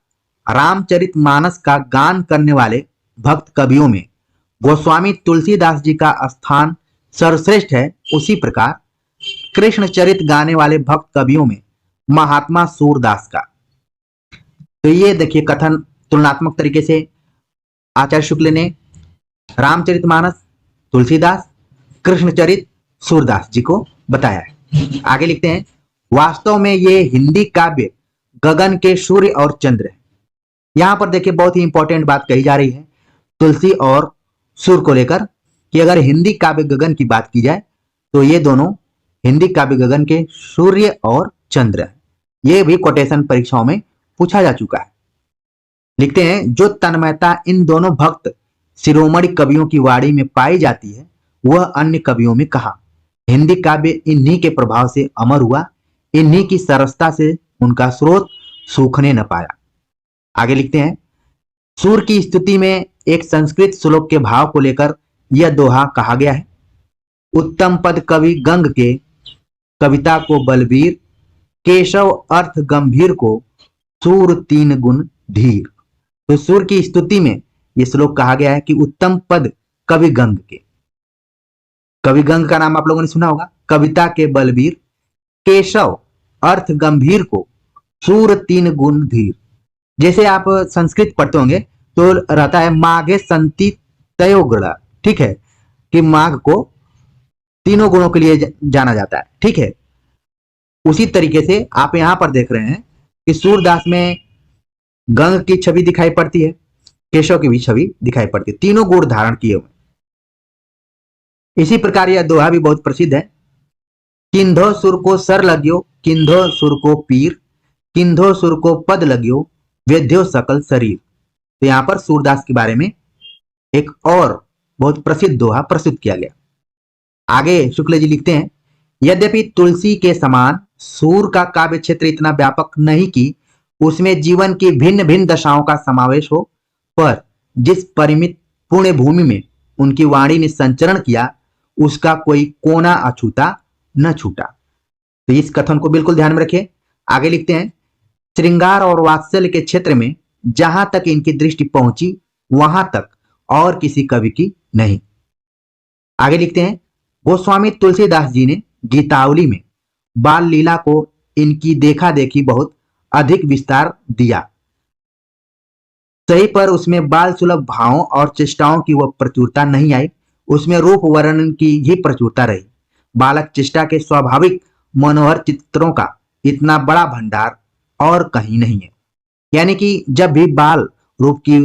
[SPEAKER 2] रामचरितमानस का गान करने वाले भक्त कवियों में गोस्वामी तुलसीदास जी का स्थान सर्वश्रेष्ठ है, उसी प्रकार कृष्ण चरित गाने वाले भक्त कवियों में महात्मा सूरदास का। तो ये देखिए कथन तुलनात्मक तरीके से आचार्य शुक्ल ने रामचरितमानस तुलसीदास, कृष्णचरित सूरदास जी को बताया है। आगे लिखते हैं, वास्तव में ये हिंदी काव्य गगन के सूर्य और चंद्र है। यहां पर देखिए बहुत ही इंपॉर्टेंट बात कही जा रही है तुलसी और सूर्य को लेकर, कि अगर हिंदी काव्य गगन की बात की जाए तो ये दोनों हिंदी काव्य गगन के सूर्य और चंद्र है। ये भी कोटेशन परीक्षाओं में पूछा जा चुका है। लिखते हैं, जो तन्मयता इन दोनों भक्त शिरोमणि कवियों की वाणी में पाई जाती है, वह अन्य कवियों में कहा। हिंदी काव्य इन्हीं के प्रभाव से अमर हुआ, इन्हीं की सरसता से उनका स्रोत सूखने न पाया। आगे लिखते हैं, सूर की स्तुति में एक संस्कृत श्लोक के भाव को लेकर यह दोहा कहा गया है। उत्तम पद कवि गंग के, कविता को बलबीर। केशव अर्थ गंभीर को, सूर तीन गुण धीर। तो सूर की स्तुति में यह श्लोक कहा गया है कि उत्तम पद कवि गंग के। कवि गंग का नाम आप लोगों ने सुना होगा। कविता के बलबीर, केशव अर्थ गंभीर को, सूर तीन गुण धीर। जैसे आप संस्कृत पढ़ते होंगे तो रहता है माघे संति तयोगुण, ठीक है, कि माघ को तीनों गुणों के लिए जाना जाता है। ठीक है, उसी तरीके से आप यहां पर देख रहे हैं कि सूरदास में गंग की छवि दिखाई पड़ती है, केशव की भी छवि दिखाई पड़ती है, तीनों गुण धारण किए हुए। इसी प्रकार यह दोहा भी बहुत प्रसिद्ध है। किंधो सुर को सर लग्यो, किंधो सुर को पीर, किंधो सुर को पद लग्यो, वेद्यो सकल शरीर। तो यहां पर सूरदास के बारे में एक और बहुत प्रसिद्ध दोहा प्रस्तुत किया गया। आगे शुक्ल जी लिखते हैं, यद्यपि तुलसी के समान सूर का काव्य क्षेत्र इतना व्यापक नहीं कि उसमें जीवन की भिन्न भिन्न दशाओं का समावेश हो, पर जिस परिमित पुण्य भूमि में उनकी वाणी ने संचरण किया, उसका कोई कोना अछूता न छूटा। तो इस कथन को बिल्कुल ध्यान में रखिए। आगे लिखते हैं, श्रृंगार और वात्सल्य के क्षेत्र में जहां तक इनकी दृष्टि पहुंची वहां तक और किसी कवि की नहीं। आगे लिखते हैं, गोस्वामी तुलसीदास जी ने गीतावली में बाल लीला को इनकी देखा देखी बहुत अधिक विस्तार दिया। सही पर उसमें बाल सुलभ भावों और चेष्टाओं की वह प्रचुरता नहीं आई, उसमें रूप वर्णन की ही प्रचुरता रही। बालक चेष्टा के स्वाभाविक मनोहर चित्रों का इतना बड़ा भंडार और कहीं नहीं है। यानी कि जब भी बाल रूप की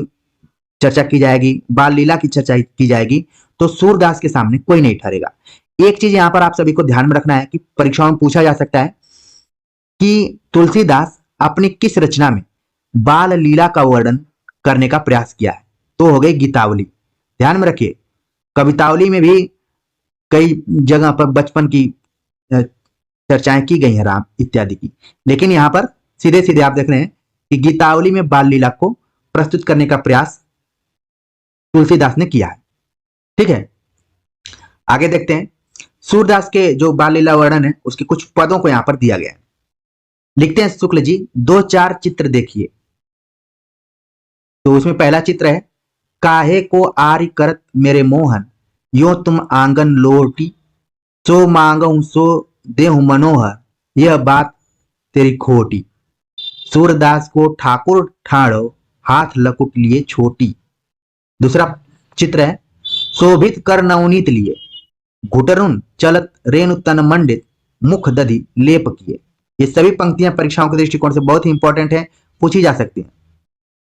[SPEAKER 2] चर्चा की जाएगी, बाल लीला की चर्चा की जाएगी, तो सूरदास के सामने कोई नहीं ठहरेगा। एक चीज यहां पर आप सभी को ध्यान में रखना है कि परीक्षाओं में पूछा जा सकता है कि तुलसीदास अपनी किस रचना में बाल लीला का वर्णन करने का प्रयास किया है। तो हो गई गीतावली। ध्यान में रखिए, कवितावली में भी कई जगह पर बचपन की चर्चाएं की गई हैं, राम इत्यादि की, लेकिन यहां पर सीधे सीधे आप देख रहे हैं कि गीतावली में बाल लीला को प्रस्तुत करने का प्रयास तुलसीदास ने किया है। ठीक है, आगे देखते हैं। सूरदास के जो बाल लीला वर्णन है उसके कुछ पदों को यहां पर दिया गया है। लिखते हैं शुक्ल जी, 2-4 चित्र देखिए। तो उसमें पहला चित्र है, काहे को आर्य करत मेरे मोहन, यो तुम आंगन लोटी, सो मांगू सो देहु मनोहर, यह बात तेरी खोटी। सूरदास को ठाकुर ठाड़ो, हाथ लकुट लिए छोटी। दूसरा चित्र है, शोभित कर नवनीत लिए, घुटरुन चलत रेणु तन मंडित, मुख दधि लेप किए। ये सभी पंक्तियां परीक्षाओं के दृष्टिकोण से बहुत ही इंपॉर्टेंट है, पूछी जा सकती हैं।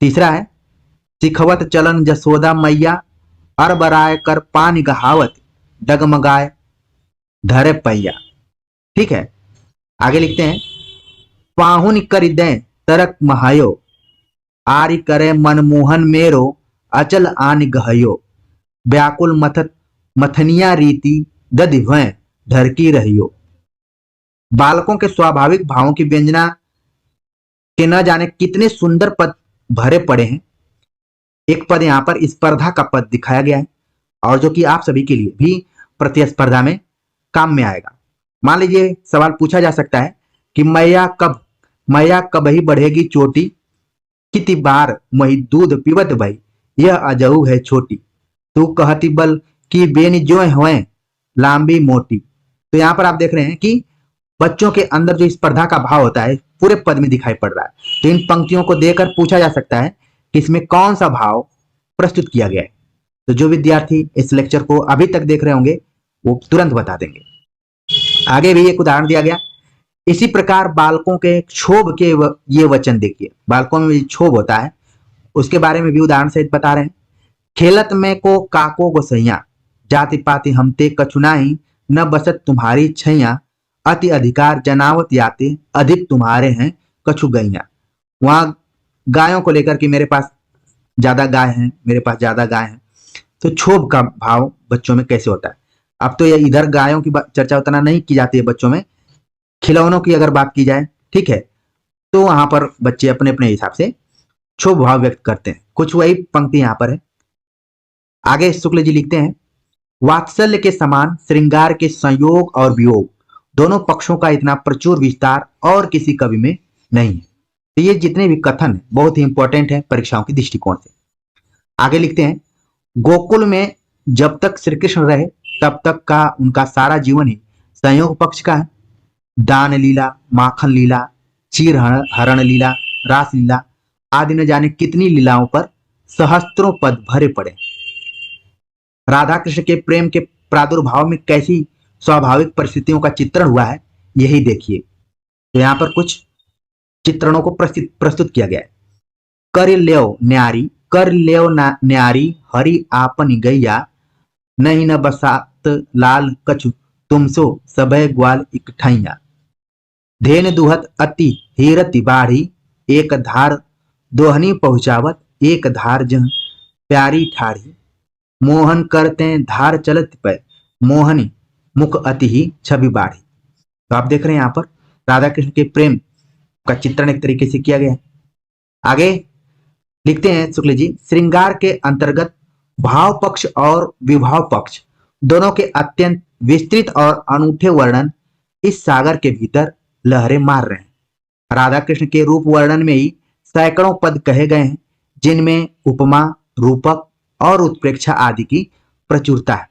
[SPEAKER 2] तीसरा है, सिखवत चलन जसोदा मैया, अरबराय कर पानी गहावत, डगमगाए धरे पैया। ठीक है, आगे लिखते हैं, पाहुन कर दें तरक महायो, आरि करे मनमोहन मेरो, अचल आन गहयो, व्याकुल मथत मथनिया रीति, दधि भय ढरकी रहियो। बालकों के स्वाभाविक भावों की व्यंजना के न जाने कितने सुंदर पद भरे पड़े हैं। एक पद यहां पर स्पर्धा का पद दिखाया गया है, और जो कि आप सभी के लिए भी प्रतिस्पर्धा में काम में आएगा। मान लीजिए सवाल पूछा जा सकता है कि मैया कब ही बढ़ेगी चोटी, किति बार मही दूध पीवत भई, यह अजऊ है छोटी, तू कहती बल की बेनी जो हुए लांबी मोटी। तो यहां पर आप देख रहे हैं कि बच्चों के अंदर जो स्पर्धा का भाव होता है पूरे पद में दिखाई पड़ रहा है। तो इन पंक्तियों को देखकर पूछा जा सकता है कि इसमें कौन सा भाव प्रस्तुत किया गया है। तो जो विद्यार्थी इस लेक्चर को अभी तक देख रहे होंगे वो तुरंत बता देंगे। आगे भी एक उदाहरण दिया गया, इसी प्रकार बालकों के क्षोभ के ये वचन देखिए। बालकों में क्षोभ होता है उसके बारे में भी उदाहरण सहित बता रहे हैं। खेलत में को काको गोसैया, जाति पाति हमते कछुनाही, न बसत तुम्हारी छैया, अति अधिकार जनावत याते, अधिक तुम्हारे हैं कछु गैया। वहां गायों को लेकर कि मेरे पास ज्यादा गाय हैं, मेरे पास ज्यादा गाय हैं। तो क्षोभ का भाव बच्चों में कैसे होता है। अब तो ये इधर गायों की चर्चा उतना नहीं की जाती है बच्चों में, खिलौनों की अगर बात की जाए, ठीक है, तो वहां पर बच्चे अपने अपने हिसाब से क्षोभ भाव व्यक्त करते हैं। कुछ वही पंक्ति यहां पर है। आगे शुक्ल जी लिखते हैं, वात्सल्य के समान श्रृंगार के संयोग और वियोग दोनों पक्षों का इतना प्रचुर विस्तार और किसी कवि में नहीं है। तो ये जितने भी कथन बहुत ही इंपॉर्टेंट है परीक्षाओं के दृष्टिकोण से। आगे लिखते हैं, गोकुल में जब तक श्री कृष्ण रहे तब तक का उनका सारा जीवन ही संयोग पक्ष का है। दान लीला, माखन लीला, चीर हरण लीला, रास लीला आदि न जाने कितनी लीलाओं पर सहस्त्रों पद भरे पड़े। राधा कृष्ण के प्रेम के प्रादुर्भाव में कैसी स्वाभाविक परिस्थितियों का चित्रण हुआ है यही देखिए। तो यहाँ पर कुछ चित्रणों को प्रस्तुत किया गया है। कर लेव न्यारी, हरि आपन गैया, नहीं न बसात लाल कछु, तुमसो सबय ग्वाल इकठैया। धेन दुहत अति हीरति बाढ़ी, एक धार दोहनी पहुंचावत, एक धार जह प्यारी ठाढ़ी। मोहन करते धार चलत पे, मोहनी मुख अति ही छवि बाढ़ी। तो आप देख रहे हैं यहाँ पर राधा कृष्ण के प्रेम का चित्रण एक तरीके से किया गया है। आगे लिखते हैं शुक्ल जी, श्रृंगार के अंतर्गत भाव पक्ष और विभाव पक्ष दोनों के अत्यंत विस्तृत और अनूठे वर्णन इस सागर के भीतर लहरें मार रहे हैं। राधा कृष्ण के रूप वर्णन में ही सैकड़ों पद कहे गए हैं, जिनमें उपमा, रूपक और उत्प्रेक्षा आदि की प्रचुरता है।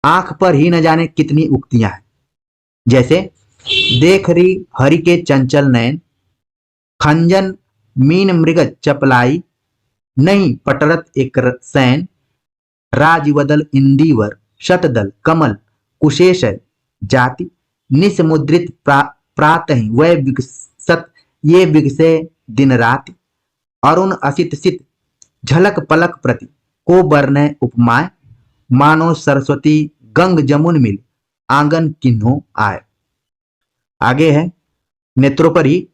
[SPEAKER 2] आंख पर ही न जाने कितनी उक्तियां हैं, जैसे देख री हरि के चंचल नयन, खंजन मीन मृग चपलाई, नहीं पटरत एक सैन, राजवदल इंदीवर शतदल कमल कुशेष जाति, निसमुद्रित प्रातः वह विकसत ये विकसे दिन रात, अरुण असित सित झलक पलक प्रति को बरने उपमाए, मानो सरस्वती गंग जमुन मिल आंगन किन्हो आए। आगे है नेत्रों पर ही,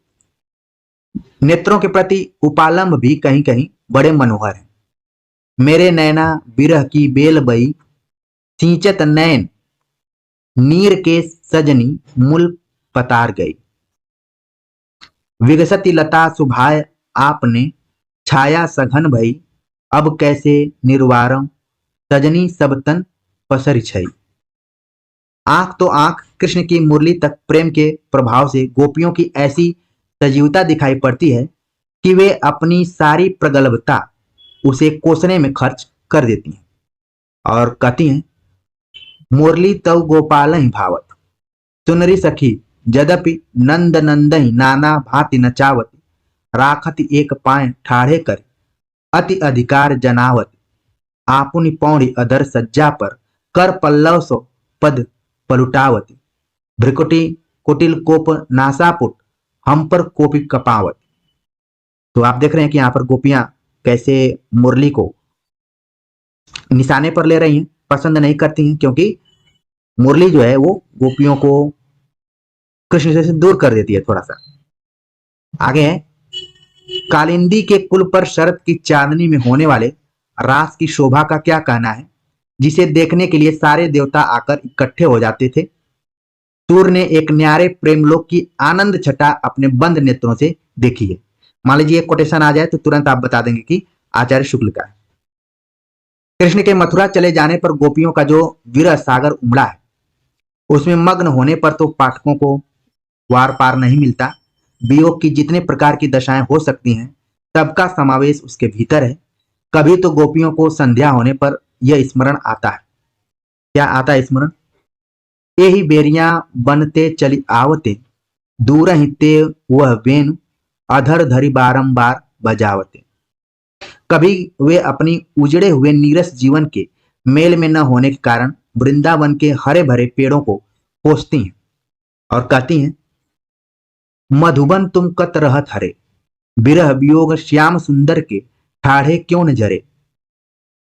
[SPEAKER 2] नेत्रों के प्रति उपालंब भी कहीं कहीं बड़े मनोहर हैं। मेरे नैना बिरह की बेल बई, सिंचत नैन नीर के सजनी मूल पतार गई, विगसती लता सुभाय आपने, छाया सघन भई अब कैसे निर्वारम, सजनी सब तन पसरी छई। आंख तो आंख कृष्ण की मुरली तक प्रेम के प्रभाव से गोपियों की ऐसी सजीवता दिखाई पड़ती है कि वे अपनी सारी प्रगल्भता उसे कोसने में खर्च कर देती हैं और कहती हैं, मुरली तव गोपाल ही भावत, सुनरी सखी जदपि नंद नंदही नाना भांति नचावती, राखत एक पाए ठाढ़े कर अति अधिकार जनावत, आपुनि पौड़ी अधर सज्जा पर कर पल्लव सो पद पलुटावती, भ्रिकुटी कुटिल कोप नासापुट हम पर कोपी कपावत। तो आप देख रहे हैं कि यहाँ पर गोपियां कैसे मुरली को निशाने पर ले रही हैं, पसंद नहीं करती हैं, क्योंकि मुरली जो है वो गोपियों को कृष्ण से दूर कर देती है थोड़ा सा। आगे है, कालिंदी के कुल पर शरद की चांदनी में होने वाले रास की शोभा का क्या कहना है, जिसे देखने के लिए सारे देवता आकर इकट्ठे हो जाते थे। सूर्य ने एक न्यारे प्रेमलोक की आनंद छटा अपने बंद नेत्रों से देखी है। मान लीजिए कोटेशन आ जाए तो तुरंत आप बता देंगे कि आचार्य शुक्ल का है। कृष्ण के मथुरा चले जाने पर गोपियों का जो विरह सागर उमड़ा है, उसमें मग्न होने पर तो पाठकों को वार पार नहीं मिलता। वियोग की जितने प्रकार की दशाएं हो सकती हैं, सबका समावेश उसके भीतर है। कभी तो गोपियों को संध्या होने पर यह स्मरण आता है। क्या आता है स्मरण? ये ही बेरियां बनते चली आवते, दूर ही ते वह वेणु अधर धरी बारंबार बजावते। कभी वे अपनी उजड़े हुए नीरस जीवन के मेल में न होने के कारण वृंदावन के हरे भरे पेड़ों को कोसती हैं और कहती हैं, मधुबन तुम कत रहत हरे, बिरह वियोग श्याम सुंदर के ठाढ़े क्यों न जरे,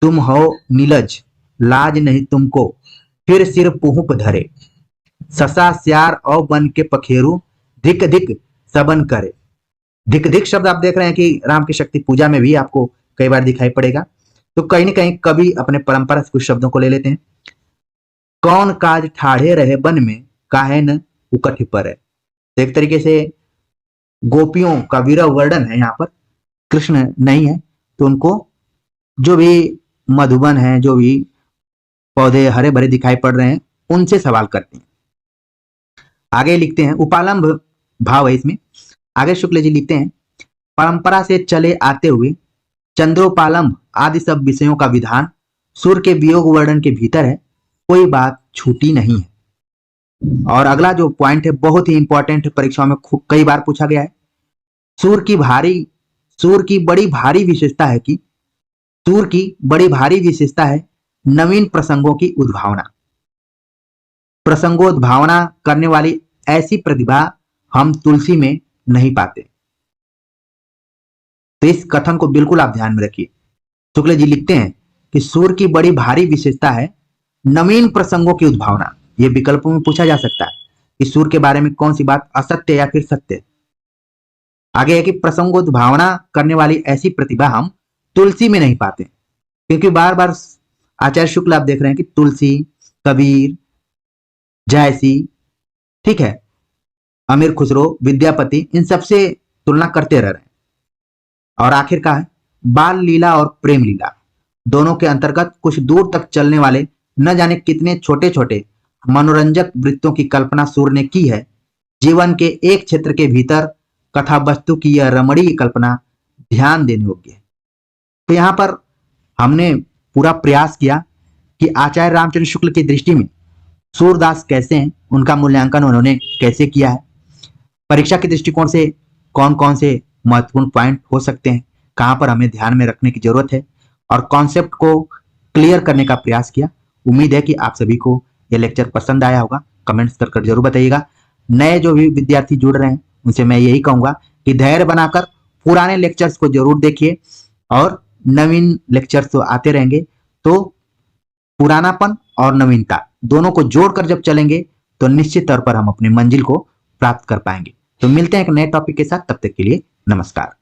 [SPEAKER 2] तुम हो नीलज लाज नहीं तुमको फिर सिर पुहुप धरे, ससा स्यार और बन के पखेरु धिक धिक सबन करे। धिक धिक शब्द आप देख रहे हैं कि राम की शक्ति पूजा में भी आपको कई बार दिखाई पड़ेगा। तो कहीं ना कहीं कवि अपने परंपरा से कुछ शब्दों को ले लेते हैं। कौन काज ठाढ़े रहे बन में, काहे न उकठ पर है। तो एक तरीके से गोपियों का विरह वर्णन है, यहाँ पर कृष्ण नहीं है तो उनको जो भी मधुबन है, जो भी पौधे हरे भरे दिखाई पड़ रहे हैं, उनसे सवाल करती हैं। आगे लिखते हैं, उपालंब भाव है इसमें। आगे शुक्ल जी लिखते हैं, परंपरा से चले आते हुए चंद्रोपालंब आदि सब विषयों का विधान सूर्य के वियोग वर्णन के भीतर है, कोई बात छूटी नहीं है। और अगला जो पॉइंट है बहुत ही इंपॉर्टेंट, परीक्षाओं में कई बार पूछा गया है। सूर्य की बड़ी भारी विशेषता है नवीन प्रसंगों की उद्भावना। प्रसंगोद्भावना करने वाली ऐसी प्रतिभा हम तुलसी में नहीं पाते। तो इस कथन को बिल्कुल आप ध्यान में रखिए। शुक्ल जी लिखते हैं कि सूर्य की बड़ी भारी विशेषता है नवीन प्रसंगों की उद्भावना। यह विकल्पों में पूछा जा सकता है कि सूर्य के बारे में कौन सी बात असत्य या फिर सत्य। आगे है कि प्रसंगोद्भावना करने वाली ऐसी प्रतिभा हम तुलसी में नहीं पाते, क्योंकि बार बार आचार्य शुक्ल आप देख रहे हैं कि तुलसी, कबीर, जायसी, ठीक है, अमीर खुसरो, विद्यापति, इन सबसे तुलना करते रह रहे हैं। और आखिरकार बाल लीला और प्रेम लीला दोनों के अंतर्गत कुछ दूर तक चलने वाले न जाने कितने छोटे छोटे मनोरंजक वृत्तों की कल्पना सूर्य ने की है। जीवन के एक क्षेत्र के भीतर कथा वस्तु की यह रमणीय कल्पना ध्यान देने योग्य है। तो यहाँ पर हमने पूरा प्रयास किया कि आचार्य रामचंद्र शुक्ल की दृष्टि में सूरदास कैसे हैं, उनका मूल्यांकन उन्होंने कैसे किया है, परीक्षा के दृष्टिकोण से कौन कौन से महत्वपूर्ण पॉइंट हो सकते हैं, कहां पर हमें ध्यान में रखने की जरूरत है, और कॉन्सेप्ट को क्लियर करने का प्रयास किया। उम्मीद है कि आप सभी को यह लेक्चर पसंद आया होगा। कमेंट्स कर जरूर बताइएगा। नए जो भी विद्यार्थी जुड़ रहे हैं उनसे मैं यही कहूंगा कि धैर्य बनाकर पुराने लेक्चर्स को जरूर देखिए, और नवीन लेक्चर्स तो आते रहेंगे, तो पुरानापन और नवीनता दोनों को जोड़कर जब चलेंगे तो निश्चित तौर पर हम अपनी मंजिल को प्राप्त कर पाएंगे। तो मिलते हैं एक नए टॉपिक के साथ, तब तक के लिए नमस्कार।